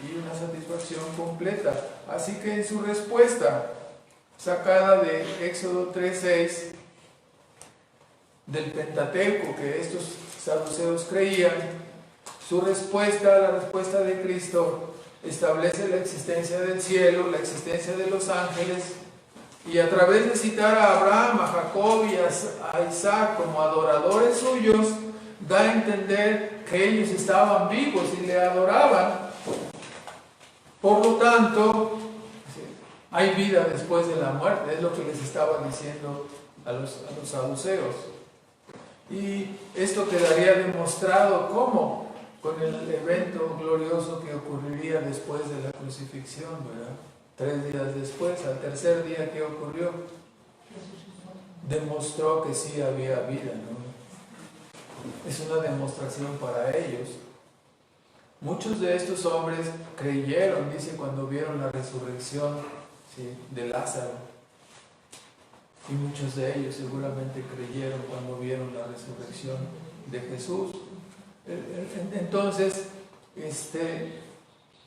y una satisfacción completa. Así que en su respuesta, sacada de Éxodo 3:6, del Pentateuco que estos saduceos creían, su respuesta, la respuesta de Cristo, establece la existencia del cielo, la existencia de los ángeles, y a través de citar a Abraham, a Jacob y a Isaac como adoradores suyos, da a entender que ellos estaban vivos y le adoraban. Por lo tanto, hay vida después de la muerte, es lo que les estaba diciendo a los saduceos. Y esto quedaría demostrado ¿cómo? Con el evento glorioso que ocurriría después de la crucifixión, ¿verdad? 3 días después, al tercer día, ¿qué ocurrió? Demostró que sí había vida, ¿no? Es una demostración para ellos. Muchos de estos hombres creyeron, dice, cuando vieron la resurrección, ¿sí?, de Lázaro. Y muchos de ellos seguramente creyeron cuando vieron la resurrección de Jesús. Entonces,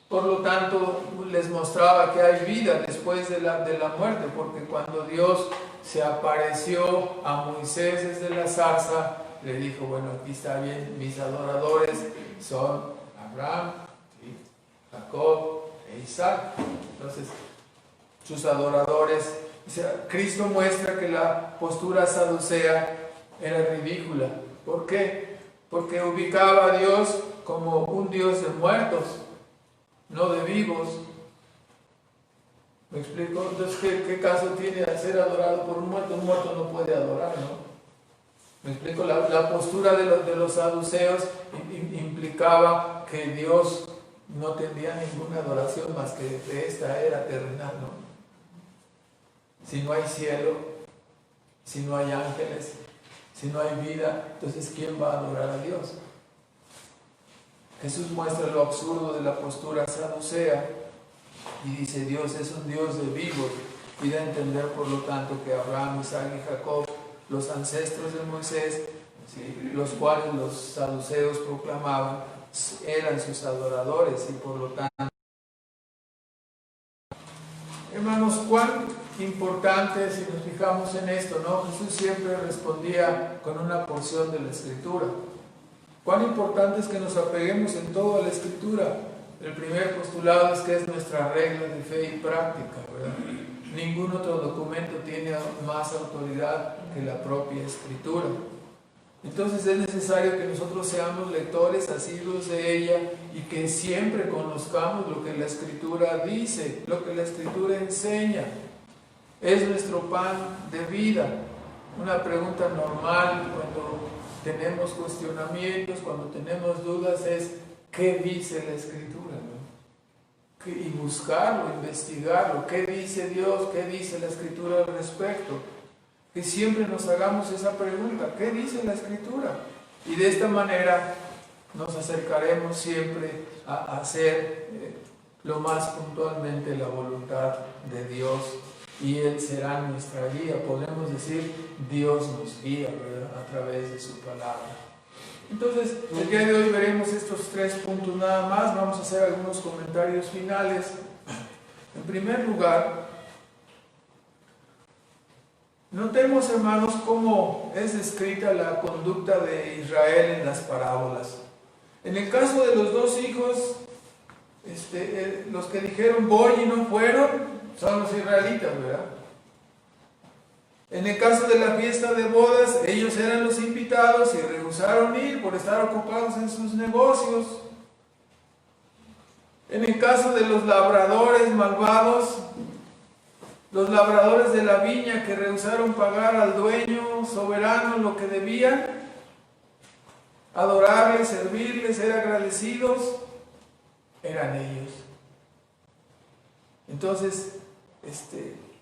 por lo tanto, les mostraba que hay vida después de la muerte, porque cuando Dios se apareció a Moisés desde la zarza, le dijo, bueno, aquí está bien, mis adoradores son Abraham, ¿sí?, Jacob e Isaac. Entonces, sus adoradores, o sea, Cristo muestra que la postura saducea era ridícula. ¿Por qué? Porque ubicaba a Dios como un Dios de muertos, no de vivos. ¿Me explico? Entonces, ¿qué caso tiene ser adorado por un muerto? Un muerto no puede adorar, ¿no? ¿Me explico? La postura de los saduceos implicaba que Dios no tendría ninguna adoración más que de esta era terrenal, ¿no? Si no hay cielo, si no hay ángeles, si no hay vida, entonces ¿quién va a adorar a Dios? Jesús muestra lo absurdo de la postura saducea y dice, Dios es un Dios de vivos, y da a entender por lo tanto que Abraham, Isaac y Jacob, los ancestros de Moisés, ¿sí?, los cuales los saduceos proclamaban, eran sus adoradores, y por lo tanto, hermanos, cuán importante, si nos fijamos en esto, ¿no? Jesús siempre respondía con una porción de la Escritura. Cuán importante es que nos apeguemos en todo a la Escritura. El primer postulado es que es nuestra regla de fe y práctica, ¿verdad? Ningún otro documento tiene más autoridad que la propia Escritura. Entonces es necesario que nosotros seamos lectores asiduos de ella y que siempre conozcamos lo que la Escritura dice, lo que la Escritura enseña. Es nuestro pan de vida. Una pregunta normal cuando tenemos cuestionamientos, cuando tenemos dudas es ¿qué dice la Escritura? ¿No? Y buscarlo, investigarlo. ¿Qué dice Dios? ¿Qué dice la Escritura al respecto? Que siempre nos hagamos esa pregunta, ¿qué dice la Escritura? Y de esta manera nos acercaremos siempre a hacer lo más puntualmente la voluntad de Dios, y Él será nuestra guía. Podemos decir, Dios nos guía, ¿verdad?, a través de su palabra. Entonces, el día de hoy veremos estos 3 puntos nada más. Vamos a hacer algunos comentarios finales. En primer lugar, notemos, hermanos, cómo es descrita la conducta de Israel en las parábolas. En el caso de los 2 hijos, los que dijeron voy y no fueron, son los israelitas, ¿verdad? En el caso de la fiesta de bodas, ellos eran los invitados y rehusaron ir por estar ocupados en sus negocios. En el caso de los labradores malvados, los labradores de la viña que rehusaron pagar al dueño soberano lo que debían, adorarles, servirles, ser agradecidos, eran ellos. Entonces,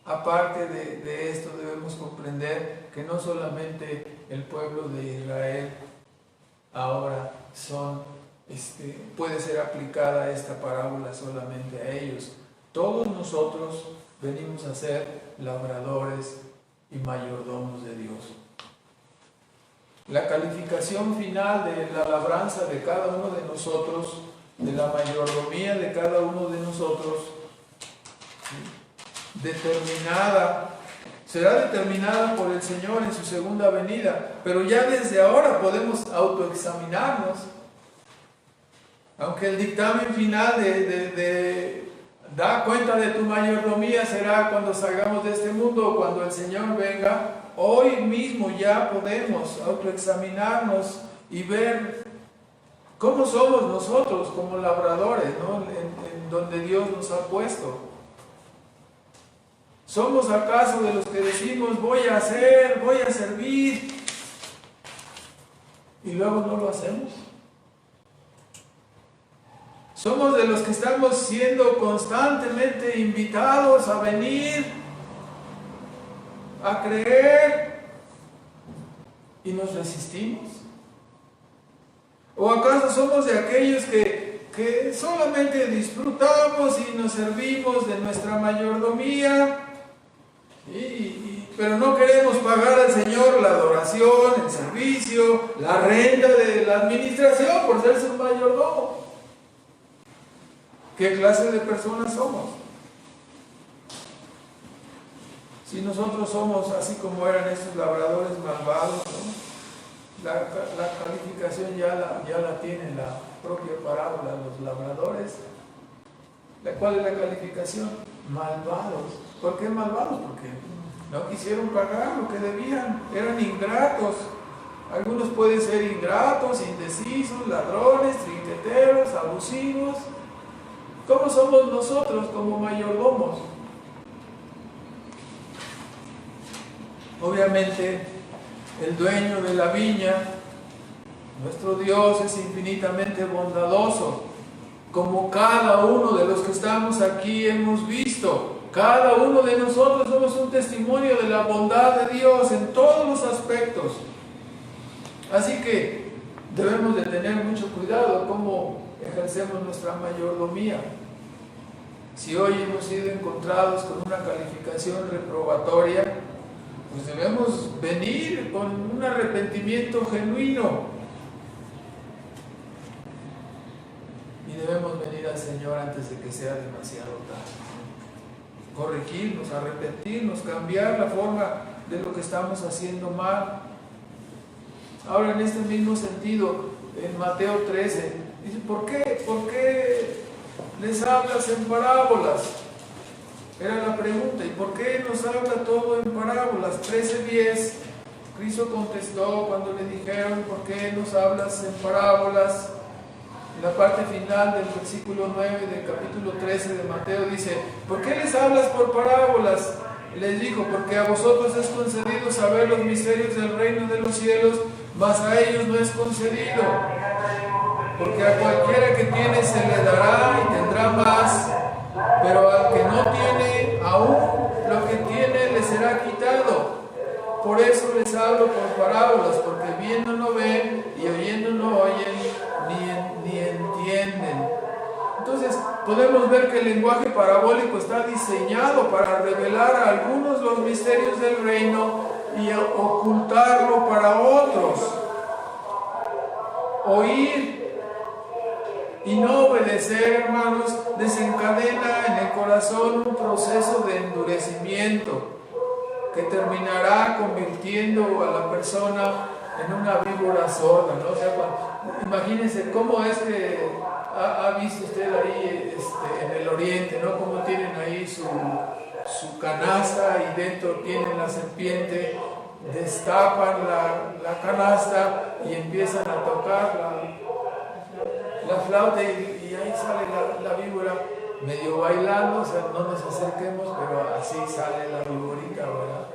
aparte de esto, debemos comprender que no solamente el pueblo de Israel ahora puede ser aplicada esta parábola solamente a ellos. Todos nosotros venimos a ser labradores y mayordomos de Dios. La calificación final de la labranza de cada uno de nosotros, de la mayordomía de cada uno de nosotros, será determinada por el Señor en su segunda venida, pero ya desde ahora podemos autoexaminarnos. Aunque el dictamen final da cuenta de tu mayordomía será cuando salgamos de este mundo o cuando el Señor venga, hoy mismo ya podemos autoexaminarnos y ver cómo somos nosotros como labradores, ¿no?, en donde Dios nos ha puesto. ¿Somos acaso de los que decimos voy a hacer, voy a servir y luego no lo hacemos? ¿Somos de los que estamos siendo constantemente invitados a venir, a creer y nos resistimos? ¿O acaso somos de aquellos que solamente disfrutamos y nos servimos de nuestra mayordomía pero no queremos pagar al Señor la adoración, el servicio, la renta de la administración por ser su mayordomo. ¿Qué clase de personas somos? Si nosotros somos así como eran estos labradores malvados, ¿no? La calificación ya la tiene la propia parábola, los labradores. ¿Cuál es la calificación? Malvados. ¿Por qué malvados? Porque no quisieron pagar lo que debían, eran ingratos. Algunos pueden ser ingratos, indecisos, ladrones, trinqueteros, abusivos. ¿Cómo somos nosotros como mayordomos? Obviamente, el dueño de la viña, nuestro Dios, es infinitamente bondadoso, como cada uno de los que estamos aquí hemos visto. Cada uno de nosotros somos un testimonio de la bondad de Dios en todos los aspectos. Así que debemos de tener mucho cuidado cómo ejercemos nuestra mayordomía. Si hoy hemos sido encontrados con una calificación reprobatoria, pues debemos venir con un arrepentimiento genuino. Y debemos venir al Señor antes de que sea demasiado tarde. Corregirnos, arrepentirnos, cambiar la forma de lo que estamos haciendo mal. Ahora, en este mismo sentido, en Mateo 13, dice, ¿por qué les hablas en parábolas? Era la pregunta, ¿y por qué nos habla todo en parábolas? 13:10, Cristo contestó cuando le dijeron, ¿por qué nos hablas en parábolas? En la parte final del versículo 9 del capítulo 13 de Mateo dice, ¿por qué les hablas por parábolas? Les dijo, porque a vosotros es concedido saber los misterios del reino de los cielos, mas a ellos no es concedido. Porque a cualquiera que tiene se le dará y tendrá más, pero al que no tiene, aún lo que tiene le será quitado. Por eso les hablo por parábolas, porque viendo no ven y oyendo no oyen, ni entienden. Entonces podemos ver que el lenguaje parabólico está diseñado para revelar a algunos los misterios del reino y ocultarlo para otros. Oír y no obedecer, hermanos, desencadena en el corazón un proceso de endurecimiento que terminará convirtiendo a la persona en una víbora sorda, ¿no? O sea, imagínense cómo es que ha visto usted ahí en el oriente, ¿no? Cómo tienen ahí su canasta y dentro tienen la serpiente, destapan la canasta y empiezan a tocar la flauta y ahí sale la víbora medio bailando, o sea, no nos acerquemos, pero así sale la víborita, ¿verdad?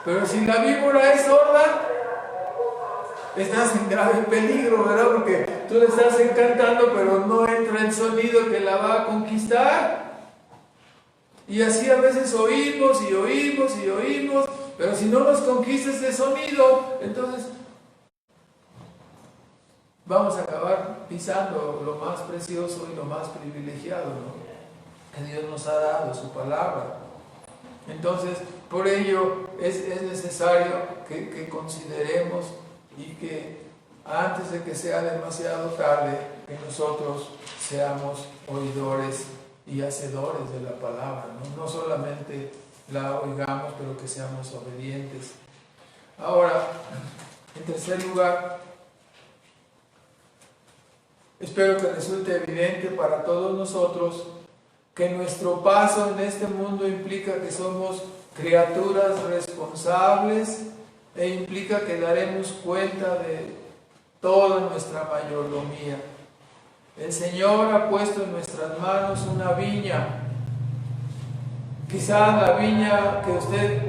Pero si la víbora es sorda, estás en grave peligro, ¿verdad? Porque tú le estás encantando, pero no entra el sonido que la va a conquistar. Y así a veces oímos y oímos y oímos, pero si no nos conquista ese sonido, entonces vamos a acabar pisando lo más precioso y lo más privilegiado, ¿no? Que Dios nos ha dado, su palabra. Entonces, por ello es necesario que consideremos y que antes de que sea demasiado tarde, que nosotros seamos oidores y hacedores de la palabra, ¿no? No solamente la oigamos, pero que seamos obedientes. Ahora, en tercer lugar, espero que resulte evidente para todos nosotros que nuestro paso en este mundo implica que somos criaturas responsables e implica que daremos cuenta de toda nuestra mayordomía. El Señor ha puesto en nuestras manos una viña. Quizás la viña que usted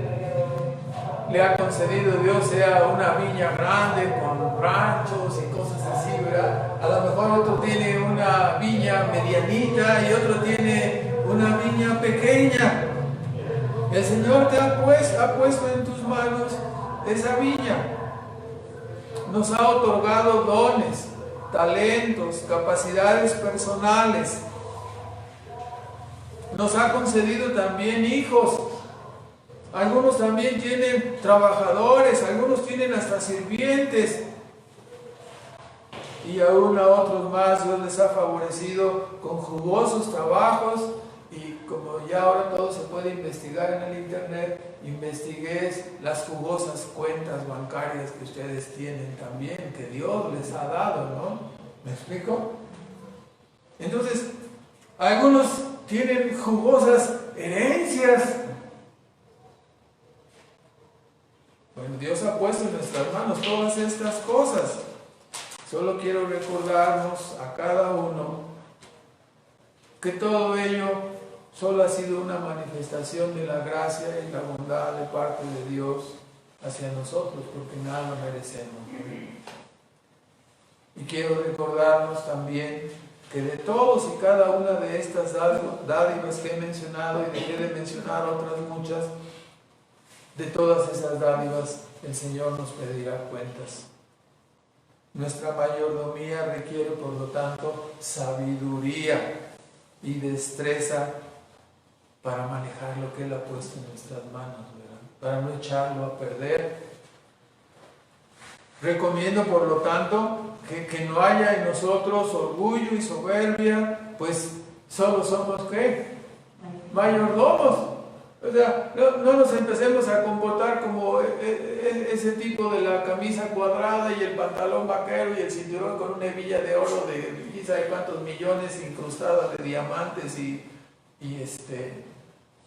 le ha concedido Dios sea una viña grande con ranchos y cosas así, ¿verdad? A lo mejor otro tiene una viña medianita y otro tiene una viña pequeña. El Señor te ha puesto en tus manos esa viña. Nos ha otorgado dones, talentos, capacidades personales. Nos ha concedido también hijos. algunos también tienen trabajadores, algunos tienen hasta sirvientes. Y aún a otros más Dios les ha favorecido con jugosos trabajos. Y como ya ahora todo se puede investigar en el internet, investigué las jugosas cuentas bancarias que ustedes tienen también, que Dios les ha dado, ¿no? ¿Me explico? Entonces, algunos tienen jugosas herencias. Bueno, Dios ha puesto en nuestras manos todas estas cosas. Solo quiero recordarnos a cada uno que todo ello solo ha sido una manifestación de la gracia y la bondad de parte de Dios hacia nosotros, porque nada lo merecemos. Y quiero recordarnos también que de todos y cada una de estas dádivas que he mencionado, y dejé de mencionar otras muchas, de todas esas dádivas el Señor nos pedirá cuentas. Nuestra mayordomía requiere, por lo tanto, sabiduría y destreza para manejar lo que Él ha puesto en nuestras manos, ¿verdad? Para no echarlo a perder. Recomiendo, por lo tanto, que no haya en nosotros orgullo y soberbia, pues solo somos, ¿qué? Mayordomos. O sea, no nos empecemos a comportar como ese tipo de la camisa cuadrada y el pantalón vaquero y el cinturón con una hebilla de oro de quizá de cuántos millones incrustada de diamantes y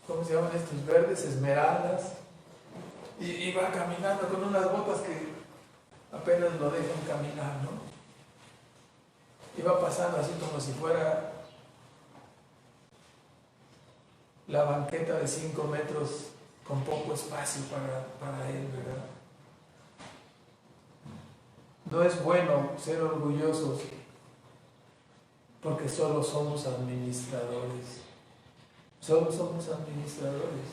¿cómo se llaman estos verdes? Esmeraldas. Y va caminando con unas botas que apenas lo dejan caminar, ¿no? Y va pasando así como si fuera la banqueta de 5 metros con poco espacio para él, ¿verdad? No es bueno ser orgullosos porque solo somos administradores. Solo somos administradores.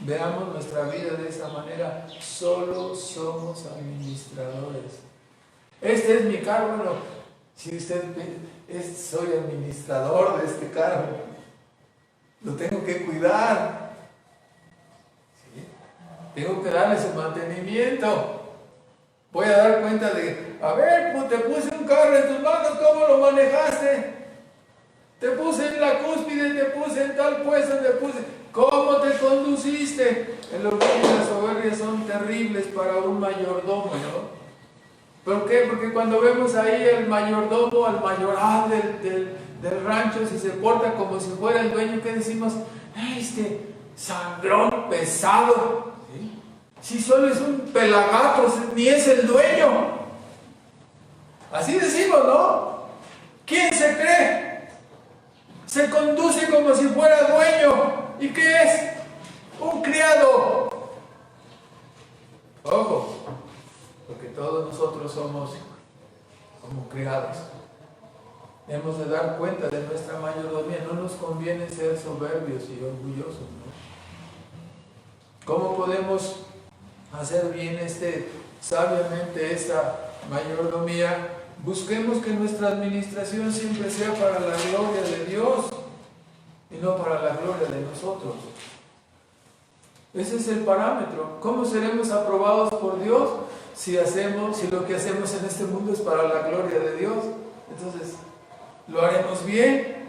Veamos nuestra vida de esa manera. Solo somos administradores. Este es mi cargo. Bueno, si usted soy administrador de este cargo, lo tengo que cuidar. ¿Sí? Tengo que darle su mantenimiento. Voy a dar cuenta de, a ver, te puse un carro en tus manos, ¿cómo lo manejaste? Te puse en la cúspide, te puse en tal puesto, te puse, ¿cómo te conduciste? El orgullo y la soberbia son terribles para un mayordomo, ¿no? ¿Por qué? Porque cuando vemos ahí al mayordomo, al mayoral del rancho, si se porta como si fuera el dueño, ¿qué decimos? Este sangrón pesado, ¿sí? Si solo es un pelagato, ni es el dueño. Así decimos, ¿no? ¿Quién se cree? Se conduce como si fuera dueño. ¿Y qué es? Un criado. Ojo, porque todos nosotros somos como criados. Hemos de dar cuenta de nuestra mayordomía. No nos conviene ser soberbios y orgullosos, ¿no? ¿Cómo podemos hacer bien sabiamente esta mayordomía? Busquemos que nuestra administración siempre sea para la gloria de Dios y no para la gloria de nosotros. Ese es el parámetro. ¿Cómo seremos aprobados por Dios si lo que hacemos en este mundo es para la gloria de Dios? Entonces, ¿lo haremos bien?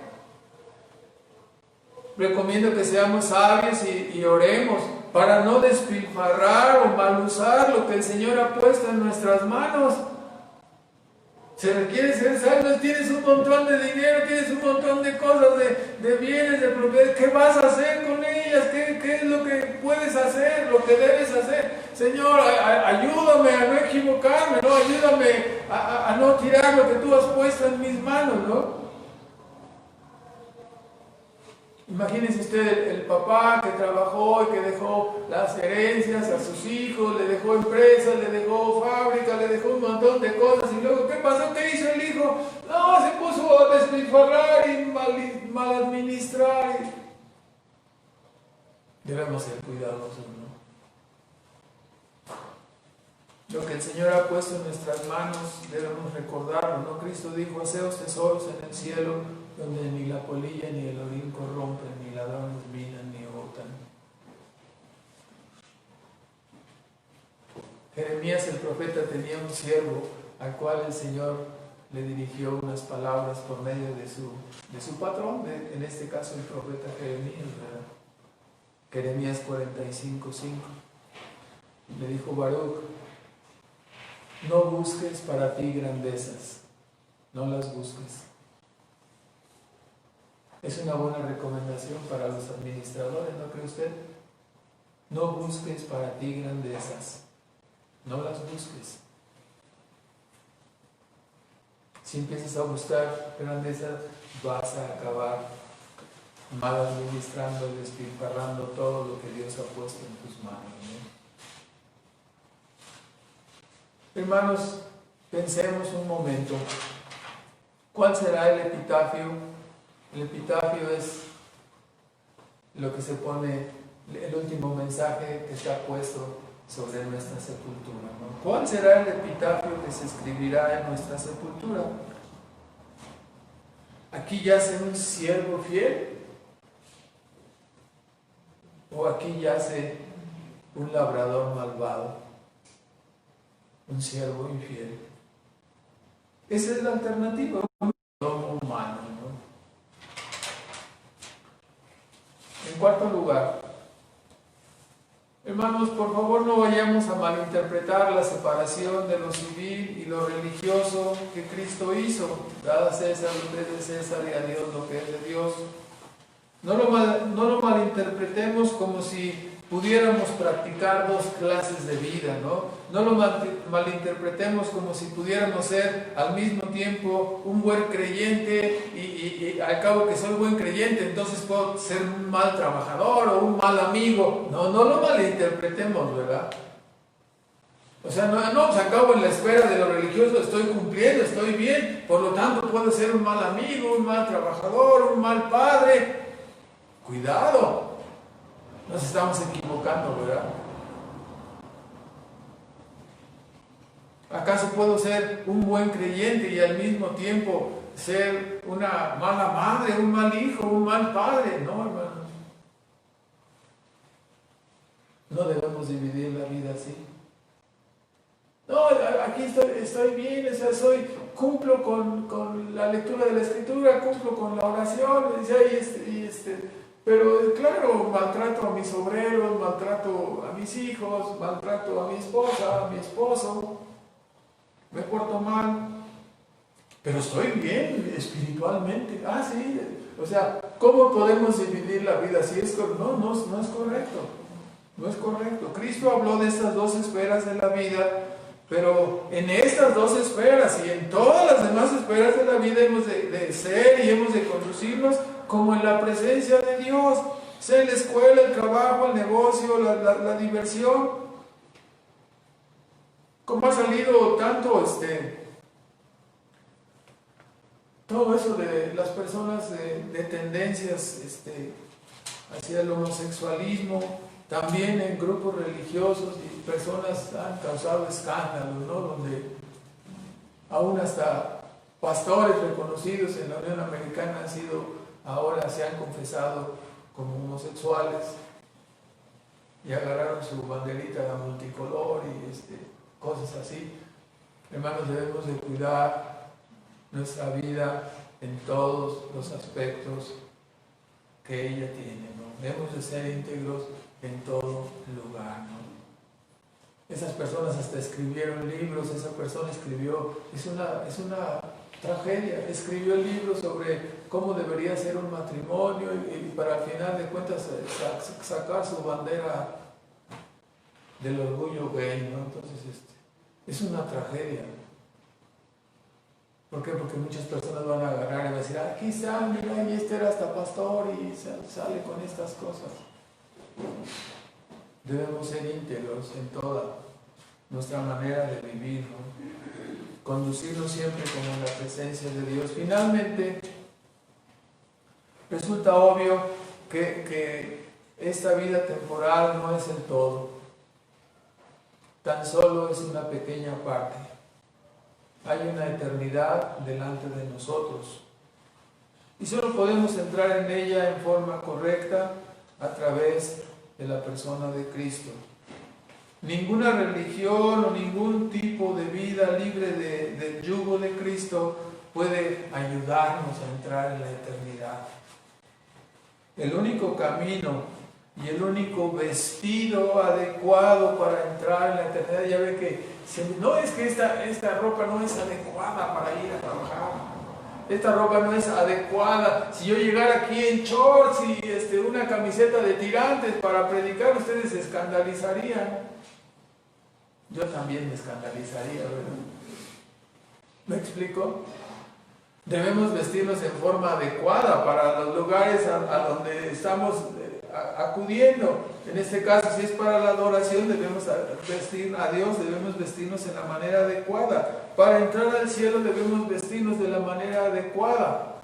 Recomiendo que seamos sabios y oremos para no despilfarrar o mal usar lo que el Señor ha puesto en nuestras manos. Se requiere ser sabio. Tienes un montón de dinero, tienes un montón de cosas, de bienes, de propiedades. ¿Qué vas a hacer con ellas? ¿Qué es lo que puedes hacer, lo que debes hacer? Señor, ayúdame a no equivocarme, ¿no? Ayúdame a no tirar lo que tú has puesto en mis manos, ¿no? Imagínense usted el papá que trabajó y que dejó las herencias a sus hijos, le dejó empresas, le dejó fábricas, le dejó un montón de cosas, y luego, ¿qué pasó? ¿Qué hizo el hijo? No, se puso a despilfarrar y mal administrar. Debemos ser cuidadosos, ¿no? Lo que el Señor ha puesto en nuestras manos debemos recordarlo, ¿no? Cristo dijo: haceos tesoros en el cielo, donde ni la polilla ni el orín corrompen, ni ladrones minan ni hurtan. Jeremías el profeta tenía un siervo al cual el Señor le dirigió unas palabras por medio de su patrón, en este caso el profeta Jeremías, ¿verdad? Jeremías 45:5. Le dijo: Baruch, no busques para ti grandezas, no las busques. Es una buena recomendación para los administradores, ¿no cree usted? No busques para ti grandezas, no las busques. Si empiezas a buscar grandezas, vas a acabar mal administrando y despilfarrando todo lo que Dios ha puesto en tus manos, ¿no? Hermanos, pensemos un momento. ¿Cuál será el epitafio? El epitafio es lo que se pone, el último mensaje que está puesto sobre nuestra sepultura, ¿no? ¿Cuál será el epitafio que se escribirá en nuestra sepultura? ¿Aquí yace un siervo fiel? ¿O aquí yace un labrador malvado? Un siervo infiel. Esa es la alternativa, un mayordomo humano, ¿no? En cuarto lugar, hermanos, por favor no vayamos a malinterpretar la separación de lo civil y lo religioso que Cristo hizo. Dad a César lo que es de César y a Dios lo que es de Dios. No lo malinterpretemos como si pudiéramos practicar dos clases de vida, ¿no? No lo malinterpretemos como si pudiéramos ser al mismo tiempo un buen creyente y al cabo que soy buen creyente, entonces puedo ser un mal trabajador o un mal amigo. No lo malinterpretemos, ¿verdad? O sea, no, se acabo en la esfera de lo religioso, estoy cumpliendo, estoy bien, por lo tanto puedo ser un mal amigo, un mal trabajador, un mal padre. Cuidado, nos estamos equivocando, ¿verdad? ¿Acaso puedo ser un buen creyente y al mismo tiempo ser una mala madre, un mal hijo, un mal padre? No, hermanos. No debemos dividir la vida así. No, aquí estoy bien, o sea, cumplo con la lectura de la Escritura, cumplo con la oración, pero claro, maltrato a mis obreros, maltrato a mis hijos, maltrato a mi esposa, a mi esposo, me porto mal, pero estoy bien espiritualmente. Ah, sí, o sea, ¿cómo podemos dividir la vida así? No es correcto, no es correcto. Cristo habló de estas dos esferas de la vida, pero en estas dos esferas y en todas las demás esferas de la vida hemos de ser y hemos de conducirnos como en la presencia de Dios, sea en la escuela, el trabajo, el negocio, la diversión. Como ha salido tanto todo eso de las personas de tendencias hacia el homosexualismo, también en grupos religiosos, y personas han causado escándalos, ¿no? Donde aún hasta pastores reconocidos en la Unión Americana ahora se han confesado como homosexuales y agarraron su banderita multicolor y cosas así. Hermanos, debemos de cuidar nuestra vida en todos los aspectos que ella tiene, ¿no? Debemos de ser íntegros en todo lugar, ¿no? Esas personas hasta escribieron libros, esa persona escribió, es una tragedia, escribió el libro sobre cómo debería ser un matrimonio y para al final de cuentas sacar su bandera del orgullo gay, ¿no? Entonces es una tragedia. ¿Por qué? Porque muchas personas van a agarrar y van a decir, aquí está, mira, y este era hasta pastor y sale con estas cosas. Debemos ser íntegros en toda nuestra manera de vivir, ¿no? Conducirnos siempre como en la presencia de Dios. Finalmente, resulta obvio que esta vida temporal no es el todo, tan solo es una pequeña parte. Hay una eternidad delante de nosotros y solo podemos entrar en ella en forma correcta a través de la persona de Cristo. Ninguna religión o ningún tipo de vida libre del yugo de Cristo puede ayudarnos a entrar en la eternidad. El único camino y el único vestido adecuado para entrar en la eternidad, ya ve que no es que esta ropa no es adecuada para ir a trabajar. Esta ropa no es adecuada. Si yo llegara aquí en shorts y una camiseta de tirantes para predicar, ustedes se escandalizarían. Yo también me escandalizaría, ¿verdad? ¿Me explico? Debemos vestirnos en forma adecuada para los lugares a donde estamos acudiendo. En este caso, si es para la adoración, debemos vestir a Dios, debemos vestirnos en la manera adecuada. Para entrar al cielo debemos vestirnos de la manera adecuada.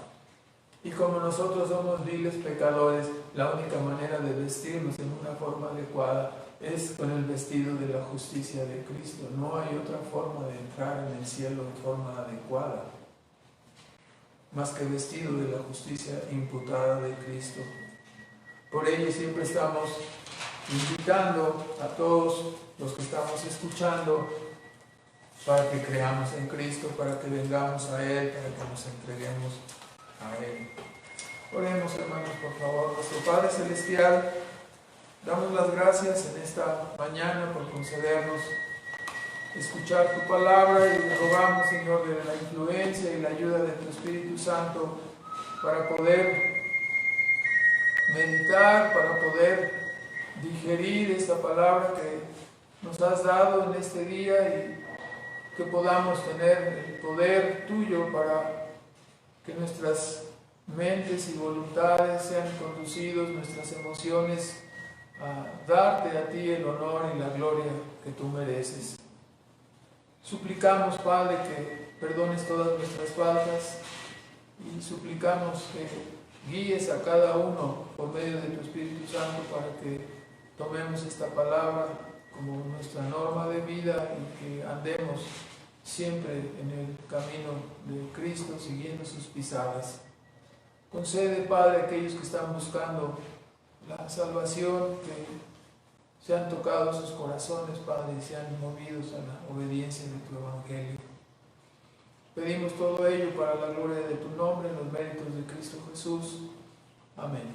Y como nosotros somos viles pecadores, la única manera de vestirnos en una forma adecuada es con el vestido de la justicia de Cristo. No hay otra forma de entrar en el cielo en forma adecuada, más que vestido de la justicia imputada de Cristo. Por ello siempre estamos invitando a todos los que estamos escuchando para que creamos en Cristo, para que vengamos a Él, para que nos entreguemos a Él. Oremos, hermanos, por favor. Nuestro Padre Celestial, damos las gracias en esta mañana por concedernos escuchar tu palabra y rogamos, Señor, de la influencia y la ayuda de tu Espíritu Santo para poder meditar, para poder digerir esta palabra que nos has dado en este día y que podamos tener el poder tuyo para que nuestras mentes y voluntades sean conducidos, nuestras emociones, a darte a ti el honor y la gloria que tú mereces. Suplicamos, Padre, que perdones todas nuestras faltas y suplicamos que guíes a cada uno por medio de tu Espíritu Santo para que tomemos esta palabra como nuestra norma de vida y que andemos siempre en el camino de Cristo, siguiendo sus pisadas. Concede, Padre, a aquellos que están buscando la salvación, que sean tocados sus corazones, Padre, y sean movidos a la obediencia de tu Evangelio. Pedimos todo ello para la gloria de tu nombre, en los méritos de Cristo Jesús. Amén.